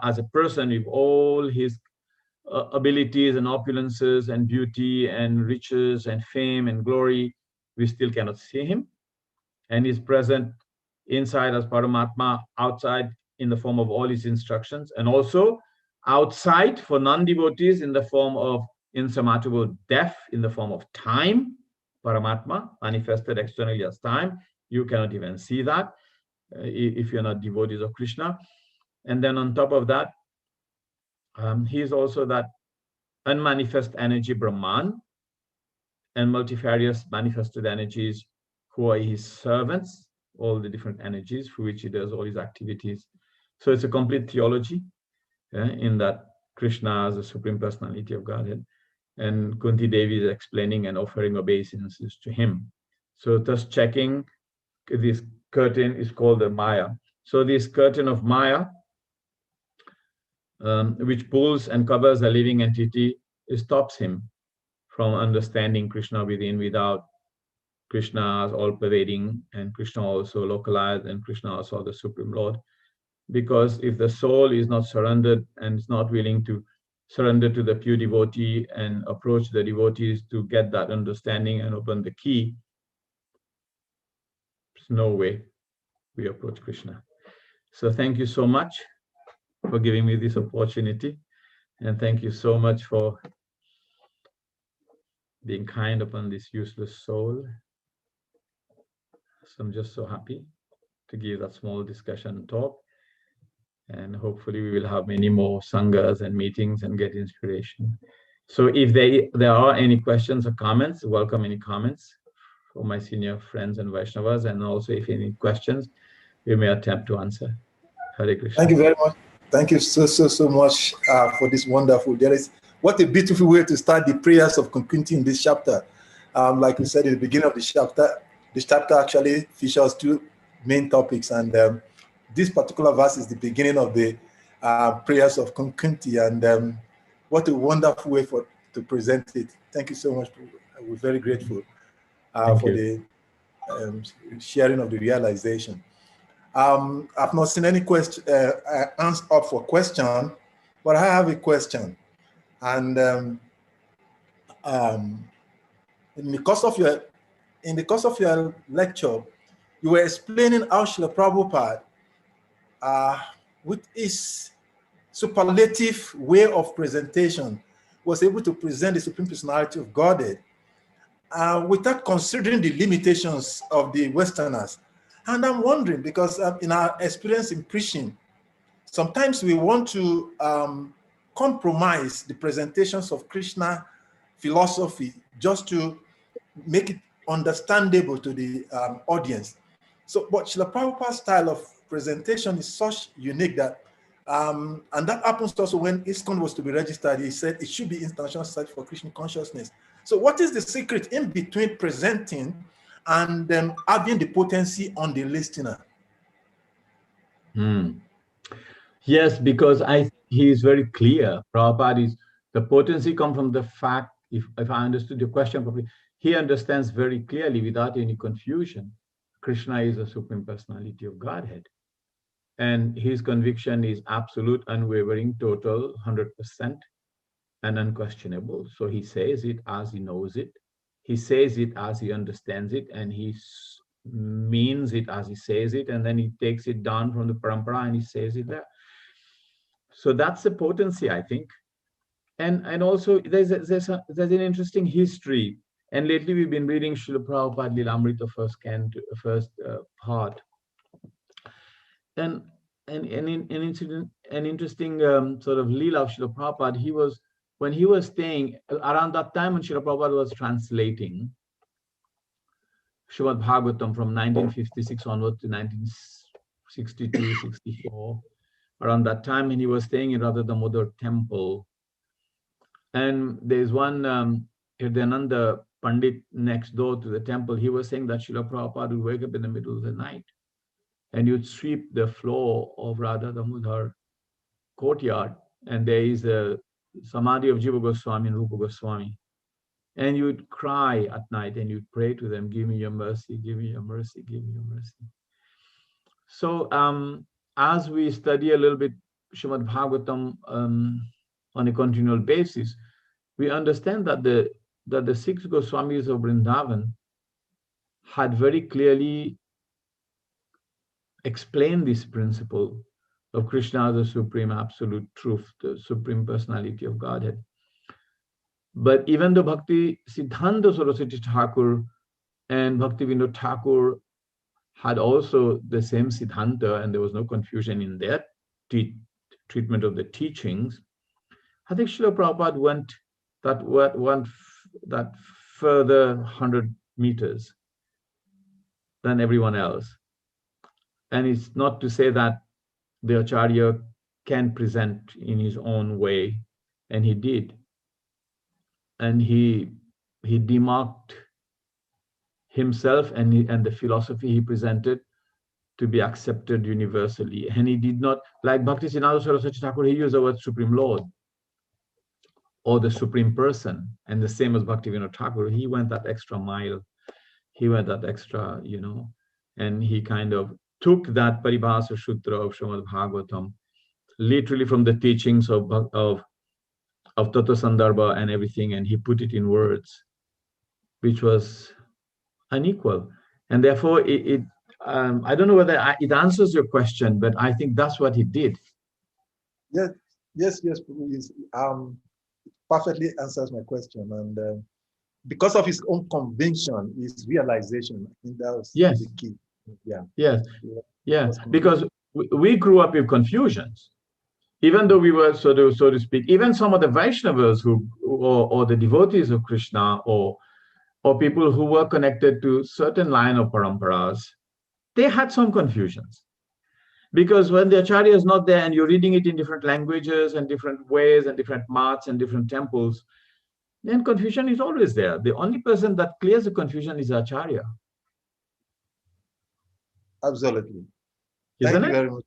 as a person with all his abilities and opulences and beauty and riches and fame and glory, we still cannot see him. And he's present inside as Paramatma, outside in the form of all his instructions, and also outside for non-devotees in the form of insurmountable death, in the form of time. Paramatma manifested externally as time. You cannot even see that if you're not devotees of Krishna. And then on top of that, he is also that unmanifest energy Brahman and multifarious manifested energies who are his servants all the different energies through which he does all his activities. So it's a complete theology in that Krishna is the Supreme Personality of Godhead, and Kunti Devi is explaining and offering obeisances to him. So thus checking this curtain is called the Maya. So this curtain of Maya, which pulls and covers a living entity, it stops him from understanding Krishna within, without. Krishna is all-pervading, and Krishna also localized, and Krishna also the Supreme Lord. Because if the soul is not surrendered and is not willing to surrender to the pure devotee and approach the devotees to get that understanding and open the key, there's no way we approach Krishna. So thank you so much for giving me this opportunity. And thank you so much for being kind upon this useless soul. So I'm just so happy to give that small discussion talk. And hopefully we will have many more sanghas and meetings and get inspiration. So if there are any questions or comments, welcome any comments for my senior friends and Vaishnavas. And also if any questions, we may attempt to answer. Hare Krishna. Thank you very much. Thank you so much for this wonderful. What a beautiful way to start the prayers of concurrency in this chapter. Like we said in the beginning of this chapter actually features two main topics, and this particular verse is the beginning of the prayers of concurrency, and what a wonderful way to present it. Thank you so much. We're very grateful for the sharing of the realization. I've not seen any question answer up for question, but I have a question. And in the course of your lecture, you were explaining how Srila Prabhupada, with his superlative way of presentation, was able to present the Supreme Personality of Godhead without considering the limitations of the Westerners. And I'm wondering, because in our experience in preaching, sometimes we want to compromise the presentations of Krishna philosophy just to make it understandable to the audience. So, but Srila Prabhupada's style of presentation is such unique that, and that happens also when ISKCON was to be registered, he said it should be International Society for Krishna Consciousness. So what is the secret in between presenting and having the potency on the listener? Yes, because he is very clear. Prabhupada is, the potency comes from the fact, if I understood your question properly, he understands very clearly without any confusion, Krishna is the Supreme Personality of Godhead. And his conviction is absolute, unwavering, total, 100%, and unquestionable. So he says it as he knows it. He says it as he understands it, and he means it as he says it, and then he takes it down from the parampara and he says it there. So that's the potency, I think. And also there's an interesting history. And lately we've been reading Srila Prabhupada Lilamrita first part. And an interesting sort of Leela of Srila Prabhupada, when he was staying, around that time when Srila Prabhupada was translating Srimad Bhagavatam from 1956 onward to 1962, 64, around that time, when he was staying in Radha Damodar temple. And there's one Hirdayananda Pandit next door to the temple. He was saying that Srila Prabhupada would wake up in the middle of the night and you'd sweep the floor of Radha Damodar courtyard, and there is a Samadhi of Jiva Goswami and Rupa Goswami. And you'd cry at night and you'd pray to them, give me your mercy, give me your mercy, give me your mercy. So as we study a little bit Srimad Bhagavatam on a continual basis, we understand that the 6 Goswamis of Vrindavan had very clearly explained this principle of Krishna, the Supreme Absolute Truth, the Supreme Personality of Godhead. But even though Bhakti Siddhanta Saraswati Thakur and Bhakti Vinod Thakur had also the same Siddhanta, and there was no confusion in their treatment of the teachings, I think Srila Prabhupada went that further 100 meters than everyone else. And it's not to say that the Acharya can present in his own way, and he did. And he demarked himself and the philosophy he presented to be accepted universally. And he did not, like Bhaktisiddhanta Saraswati Thakur, he used the word Supreme Lord or the Supreme Person. And the same as Bhaktivinoda Thakur, he went that extra mile. He went that extra, and he kind of took that Paribhasa Sutra of Srimad Bhagavatam, literally from the teachings of Tattva Sandarbha and everything, and he put it in words, which was unequal. And therefore, I don't know whether it answers your question, but I think that's what he did. Yes, please. Perfectly answers my question. And because of his own conviction, his realization, I think that was the key. Because we grew up with confusions. Even though we were, so to speak, even some of the Vaishnavas or the devotees of Krishna or people who were connected to certain line of paramparas, they had some confusions. Because when the Acharya is not there and you're reading it in different languages and different ways and different mats and different temples, then confusion is always there. The only person that clears the confusion is Acharya. Absolutely. Isn't Thank you it? very much.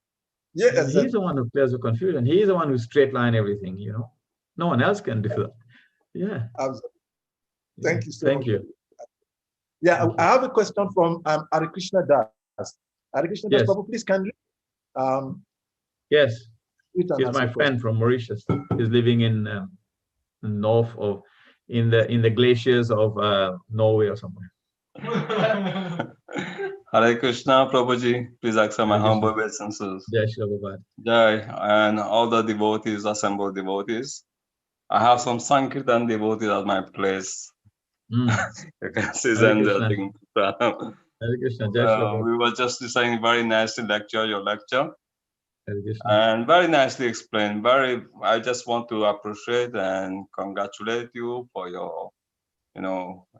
Yes. He's the one who clears the confusion. He's the one who straight line everything, No one else can do that. Yeah. Absolutely. Thank you so Thank much. you. Yeah, I have a question from Hare Krishna Das. Hare Krishna Das, Prabhu, please kindly. Yes. He's my friend from Mauritius. He's living in north of, in the glaciers of Norway or somewhere. Hare Krishna, Prabhuji, please accept my humble obeisances. Jai Shri Prabhupada. Jai, and all the devotees, assembled devotees. I have some Sankirtan devotees at my place. You can see them. Hare Krishna. Jai Shri Prabhupada. We were just deciding very nicely your lecture. Hare Krishna. And very nicely explained. I just want to appreciate and congratulate you for your,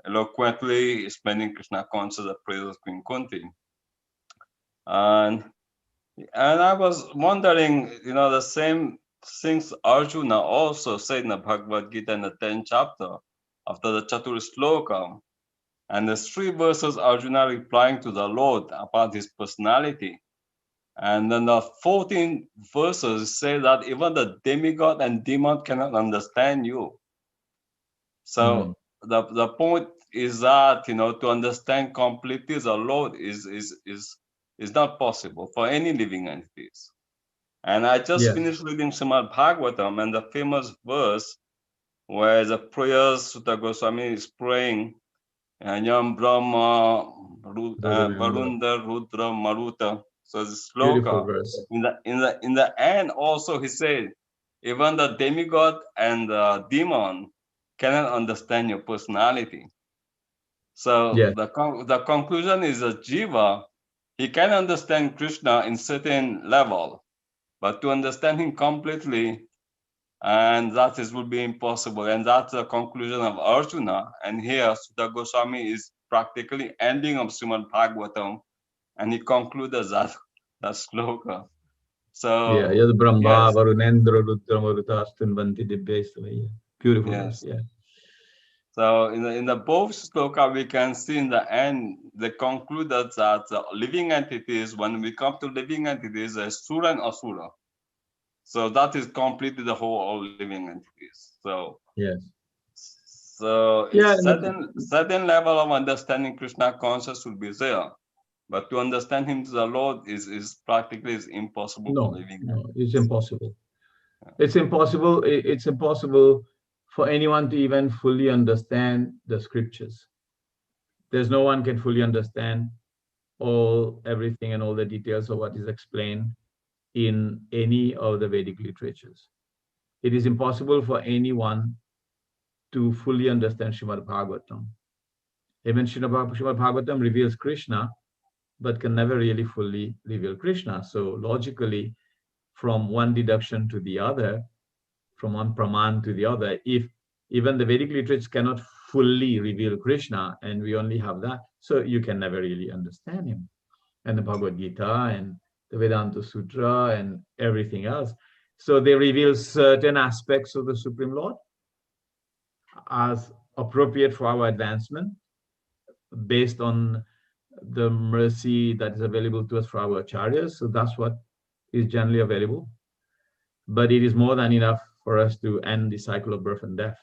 eloquently explaining Krishna consciousness, the praise of Queen Kunti. And I was wondering, the same things Arjuna also said in the Bhagavad Gita in the 10th chapter, after the Chatur Sloka. And the 3 verses Arjuna replying to the Lord about his personality. And then the 14 verses say that even the demigod and demon cannot understand you. So the point is that, to understand completely the Lord is not possible for any living entities. And I just finished reading Srimad Bhagavatam, and the famous verse where the prayers Sutta Goswami is praying, and Yam Brahma, Varunda, Rudra, Maruta. So the sloka in the end also he said, even the demigod and the demon cannot understand your personality. So the conclusion is that Jiva, he can understand Krishna in certain level, but to understand him completely, and that would be impossible. And that's the conclusion of Arjuna. And here Sutta Goswami is practically ending of Srimad Bhagavatam, and he concluded that sloka. So Brahma, Varunendra, Rudra, Maruta, Astunvanti, Dibbya. Beautiful. Yes. So in the both sloka, we can see in the end they concluded that the living entities, when we come to living entities, there's Sura and Asura. So that is completely the whole all living entities. So certain level of understanding Krishna consciousness will be there. But to understand him to the Lord is practically impossible for living. No, it's impossible. It's impossible. It's impossible for anyone to even fully understand the scriptures. There's no one can fully understand everything and all the details of what is explained in any of the Vedic literatures. It is impossible for anyone to fully understand Srimad Bhagavatam. Even Srimad Bhagavatam reveals Krishna, but can never really fully reveal Krishna. So logically, from one deduction to the other, from one praman to the other, if even the Vedic literatures cannot fully reveal Krishna, and we only have that, so you can never really understand him. and the Bhagavad Gita and the Vedanta Sutra and everything else. So they reveal certain aspects of the Supreme Lord as appropriate for our advancement based on the mercy that is available to us for our acharyas. So that's what is generally available. But it is more than enough for us to end the cycle of birth and death.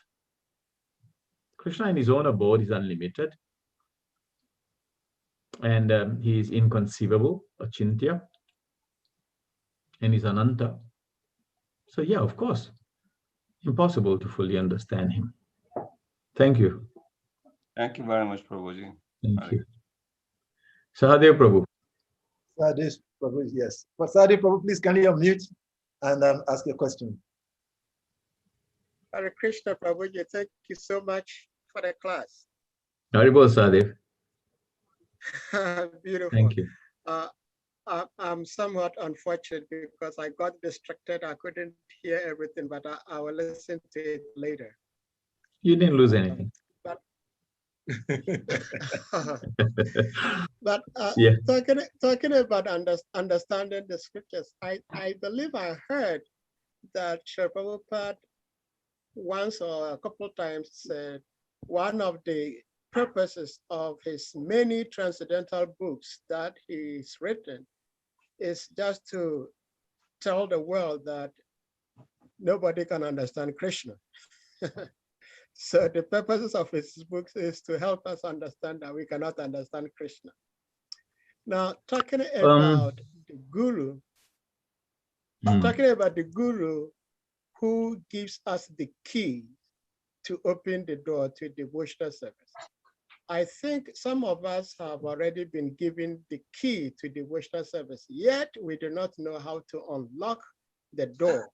Krishna in his own abode is unlimited. And he is inconceivable, Acintya, and he's Ananta. So yeah, of course, impossible to fully understand him. Thank you. Thank you very much, Prabhuji. Thank you. Sahadev Prabhu. Sahadev Prabhu, yes. But Sahadev Prabhu, please can you unmute and ask your question? Hare Krishna, Prabhuji, thank you so much for the class. Haribol, Sahadev. Beautiful. Thank you. I'm somewhat unfortunate because I got distracted. I couldn't hear everything, but I will listen to it later. You didn't lose anything. But yeah. talking about understanding the scriptures, I believe I heard that Sri Prabhupada once or a couple of times said one of the purposes of his many transcendental books that he's written is just to tell the world that nobody can understand Krishna. So the purposes of his books is to help us understand that we cannot understand Krishna. Now, talking about the guru, who gives us the key to open the door to devotional service. I think some of us have already been given the key to devotional service, yet we do not know how to unlock the door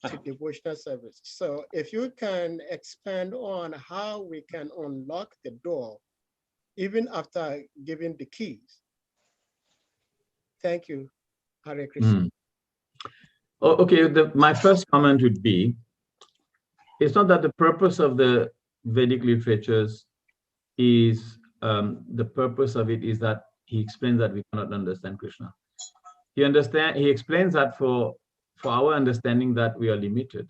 to devotional service. So if you can expand on how we can unlock the door, even after giving the keys. Thank you, Hare Krishna. Okay, my first comment would be, it's not that the purpose of the Vedic literatures is, the purpose of it is that he explains that we cannot understand Krishna. He explains that for our understanding that we are limited.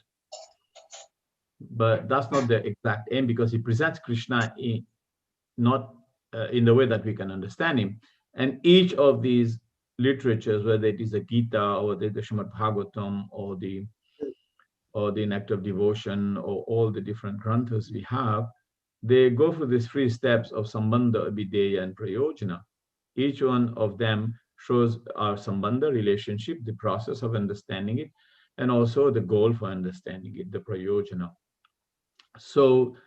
But that's not the exact aim, because he presents Krishna not in the way that we can understand him. And each of these literatures, whether it is the Gita or the Srimad Bhagavatam or the Nectar of Devotion or all the different granthas we have, they go through these 3 steps of Sambandha, Abhideya, and Prayojana. Each one of them shows our Sambandha relationship, the process of understanding it, and also the goal for understanding it, the Prayojana. So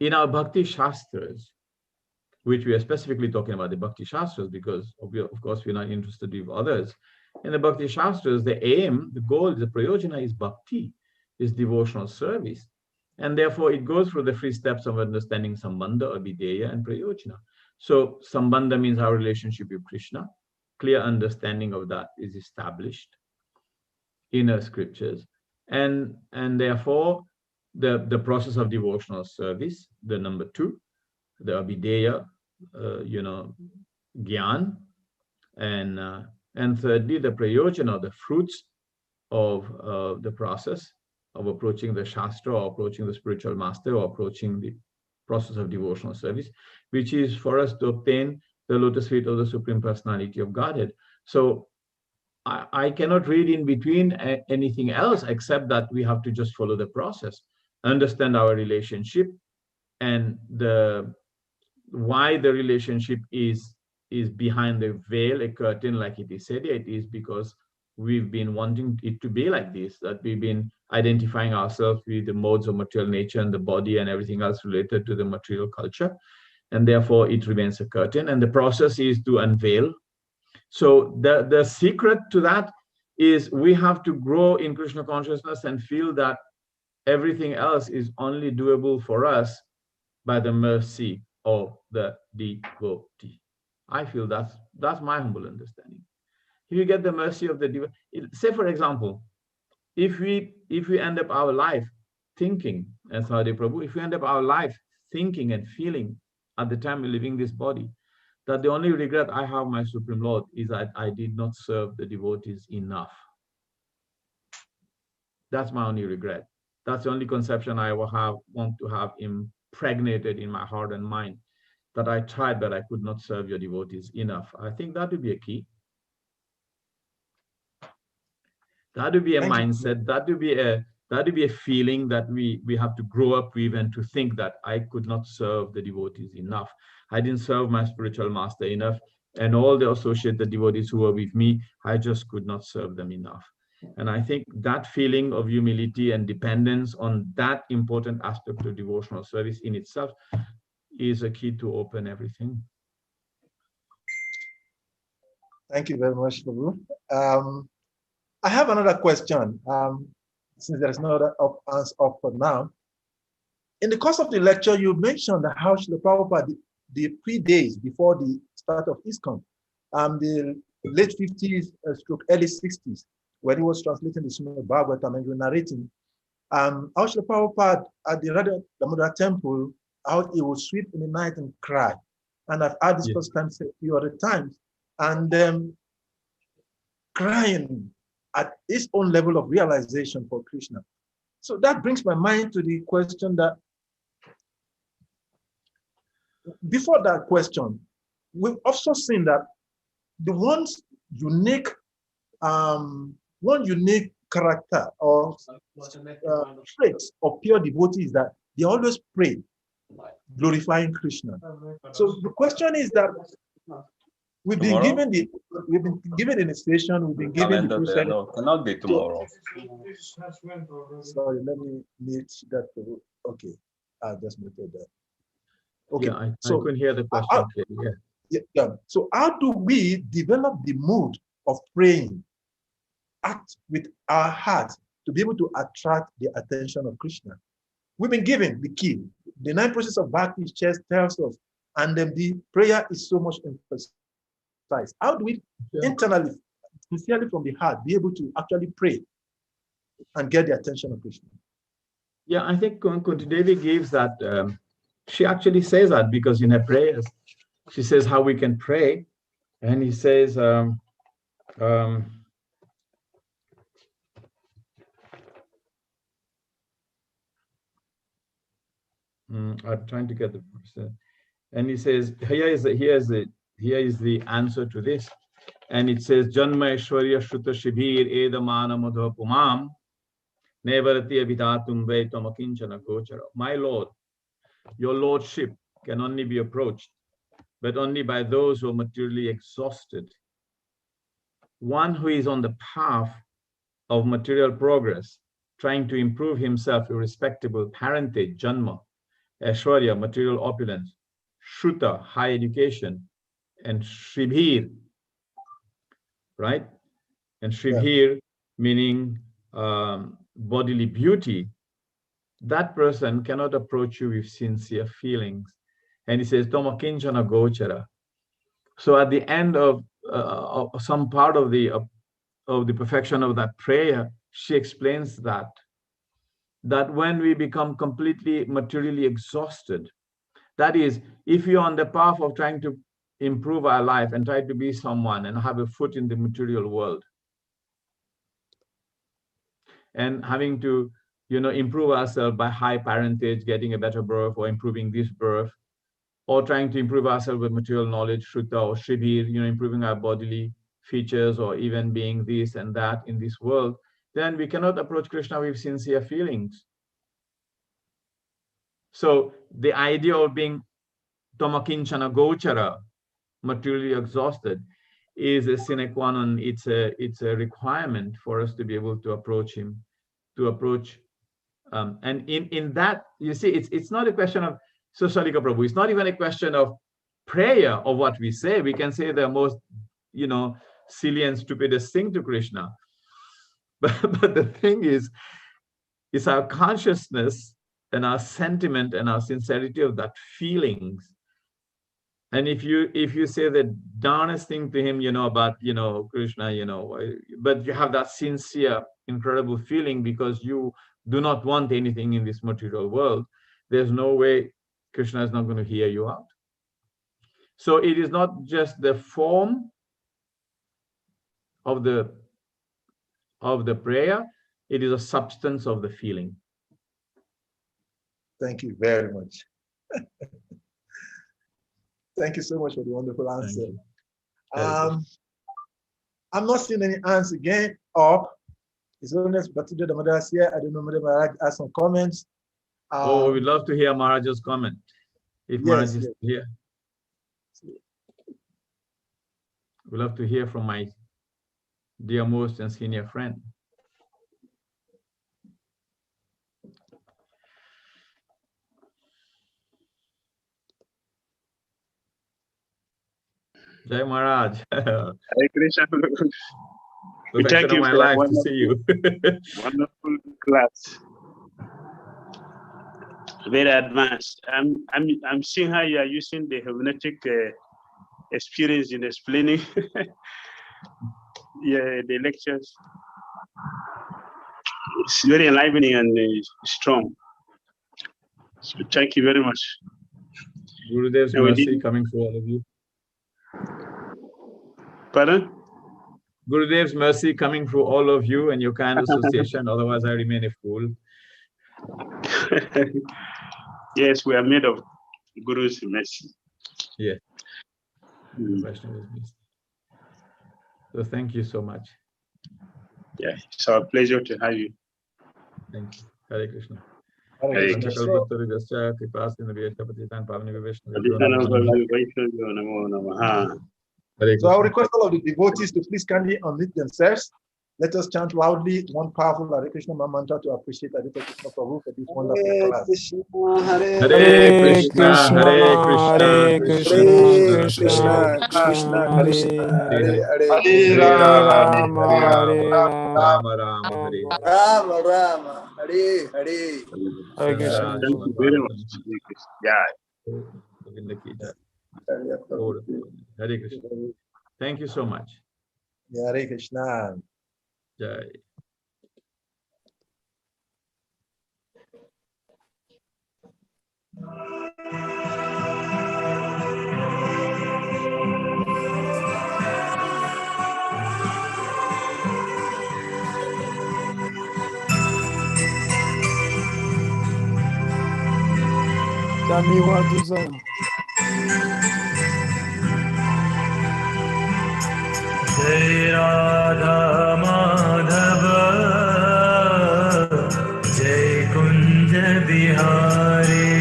in our Bhakti Shastras, which we are specifically talking about the Bhakti Shastras, because of course we're not interested with others. In the Bhakti Shastras, the aim, the goal, the Prayojana is Bhakti, is devotional service. And therefore it goes through the 3 steps of understanding Sambandha, Abhideya, and Prayojana. So Sambandha means our relationship with Krishna. Clear understanding of that is established in our scriptures. And therefore the process of devotional service, the number 2, the Abhideya, Gyan, and thirdly, the Prayojana, the fruits of the process of approaching the Shastra or approaching the spiritual master or approaching the process of devotional service, which is for us to obtain the lotus feet of the Supreme Personality of Godhead. So I cannot read in between anything else except that we have to just follow the process, understand our relationship, and why the relationship is behind the veil, a curtain, like it is said. It is because we've been wanting it to be like this, that we've been identifying ourselves with the modes of material nature and the body and everything else related to the material culture. And therefore it remains a curtain, and the process is to unveil. So the secret to that is we have to grow in Krishna consciousness and feel that everything else is only doable for us by the mercy of the devotee. I feel that's my humble understanding. If you get the mercy of the devotee, say for example, if we end up our life thinking, as Hare Prabhu, if we end up our life thinking and feeling at the time we're leaving this body, that the only regret I have, my Supreme Lord, is that I did not serve the devotees enough. That's my only regret. That's the only conception I want to have impregnated in my heart and mind, that I tried, but I could not serve your devotees enough. I think that would be a key. That would be a mindset. That would be a feeling that we have to grow up with, and to think that I could not serve the devotees enough. I didn't serve my spiritual master enough, and all the associated devotees who were with me, I just could not serve them enough. And I think that feeling of humility and dependence on that important aspect of devotional service in itself is a key to open everything. Thank you very much, Prabhu. I have another question, since there is no other answer for now. In the course of the lecture, you mentioned how Srila Prabhupada, the pre-days before the start of ISKCON, the late 50s stroke early 60s, when he was translating the Srimad Bhagavatam and narrating, how Srila Prabhupada at the Radha Damodara temple, how he would sweep in the night and cry. And I've had this first time a few other times, and crying at his own level of realization for Krishna. So that brings my mind to the question that, before that question, we've also seen that the one unique character or traits of pure devotees is that they always pray, glorifying Krishna. So the question is that we've been given the initiation, we've been given the process. No, cannot be tomorrow. Sorry, let me meet that. Okay, I just noted that. Okay, Yeah, I couldn't hear the question clearly. Yeah. So how do we develop the mood of praying, act with our heart to be able to attract the attention of Krishna? We've been given the key. The 9 processes of Bhakti tells us, and then the prayer is so much emphasized. How do we internally, sincerely from the heart, be able to actually pray and get the attention of Krishna? Yeah, I think Kunti Devi gives that. She actually says that, because in her prayers, she says how we can pray, and he says, I'm trying to get the verse, and he says, here is the answer to this, and it says, Janma Aishwarya Shruta Shibir Edamana Madha Pumam Nevarati Abhitatum Vaitam Akinchana Gochara. My Lord, your lordship can only be approached, but only by those who are materially exhausted. One who is on the path of material progress, trying to improve himself, a respectable parentage, janma, aishwarya, material opulence, shruta, high education, and shribhir, right? And shribhir meaning bodily beauty. That person cannot approach you with sincere feelings. And he says, Tomakinchana Gochara. So at the end of some part of the perfection of that prayer, she explains that when we become completely materially exhausted, that is, if you're on the path of trying to improve our life and try to be someone and have a foot in the material world, and having to, improve ourselves by high parentage, getting a better birth, or improving this birth, or trying to improve ourselves with material knowledge, shruta or shribhir, improving our bodily features, or even being this and that in this world, then we cannot approach Krishna with sincere feelings. So the idea of being Tomakinchana Gochara, materially exhausted, is a sine qua non. It's a requirement for us to be able to approach him, and in that, you see, it's not a question of Shalika Prabhu. It's not even a question of prayer or what we say. We can say the most, silly and stupidest thing to Krishna. But the thing is our consciousness and our sentiment and our sincerity of that feelings. And if you say the darnest thing to him, about, Krishna, but you have that sincere, incredible feeling because you do not want anything in this material world, there's no way Krishna is not going to hear you out. So it is not just the form of the prayer, it is a substance of the feeling. Thank you very much. Thank you so much for the wonderful answer. I'm not seeing any hands again up. It's only but today the mothers here. I don't know whether Maharaj has some comments. We'd love to hear Maharaj's comment. If Maharaj is here. We'd love to hear from my dear most and senior friend. Jai Maharaj. Hare Krishna. Thank you. My life to see you. Wonderful class. Very advanced. I'm seeing how you are using the hermeneutic experience in explaining the lectures. It's very enlivening and strong. So thank you very much. Gurudev's mercy coming for all of you. Pardon? Gurudev's mercy coming through all of you and your kind association, otherwise I remain a fool. Yes, we are made of Guru's mercy. Yeah. So thank you so much. Yeah, it's our pleasure to have you. Thank you. Hare Krishna. Hare Krishna. So I will request all of the devotees to please kindly unmute themselves. Let us chant loudly one powerful Hare Krishna mantra to appreciate Advaita Krishna Prabhu for this wonderful class. Hare Krishna, Hare Krishna, Krishna Krishna, Hare Rama, Hare Rama, Rama Hare Rama, Hare Hare. Thank you very much. Hare Krishna. Thank you so much. Hare Krishna. Jai. Jai Radha Madhava Jai Kunja Bihari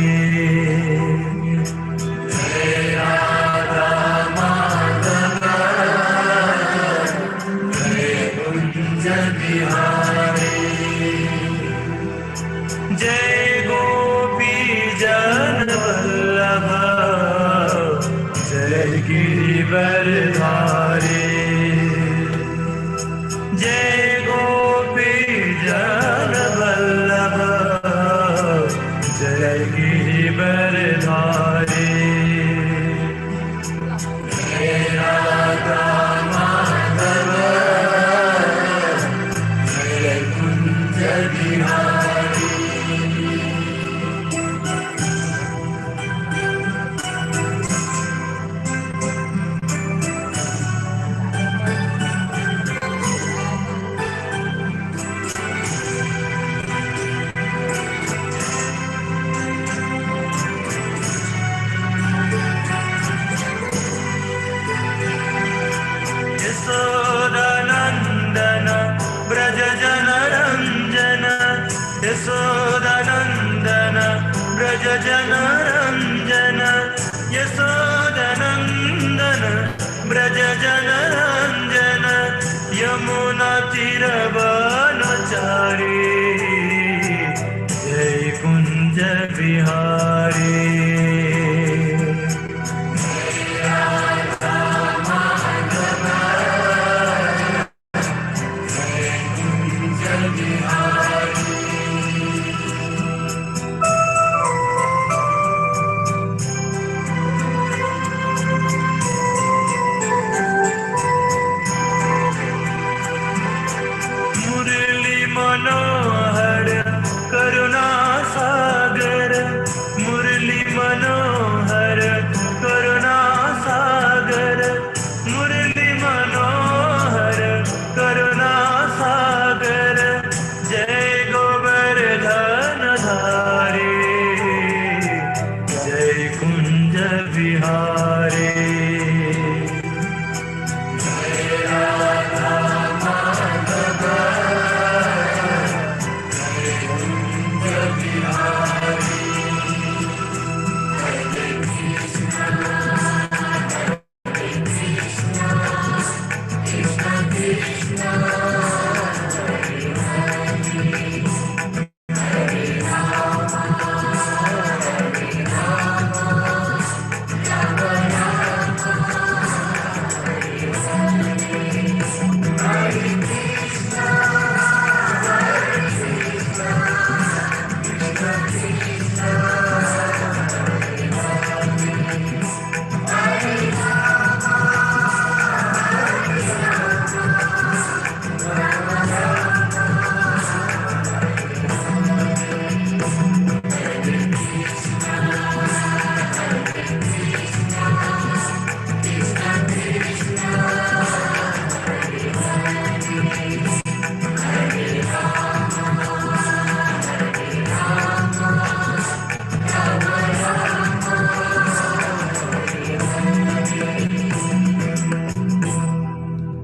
Jai Radha Madhava Jai Kunja Bihari Jai Gopi Jan Vallabha Jai Girivardhari Jai Gopi Jana Vallabha Jai Girivardhari Jai Radha Madhava Jai Kunja Bihari Yasodhanandana Braja Jana Ranjana Yasodhanandana Braja Jana Ranjana Yasodhanandana Braja Jana Ranjana Yamuna Tiravanachari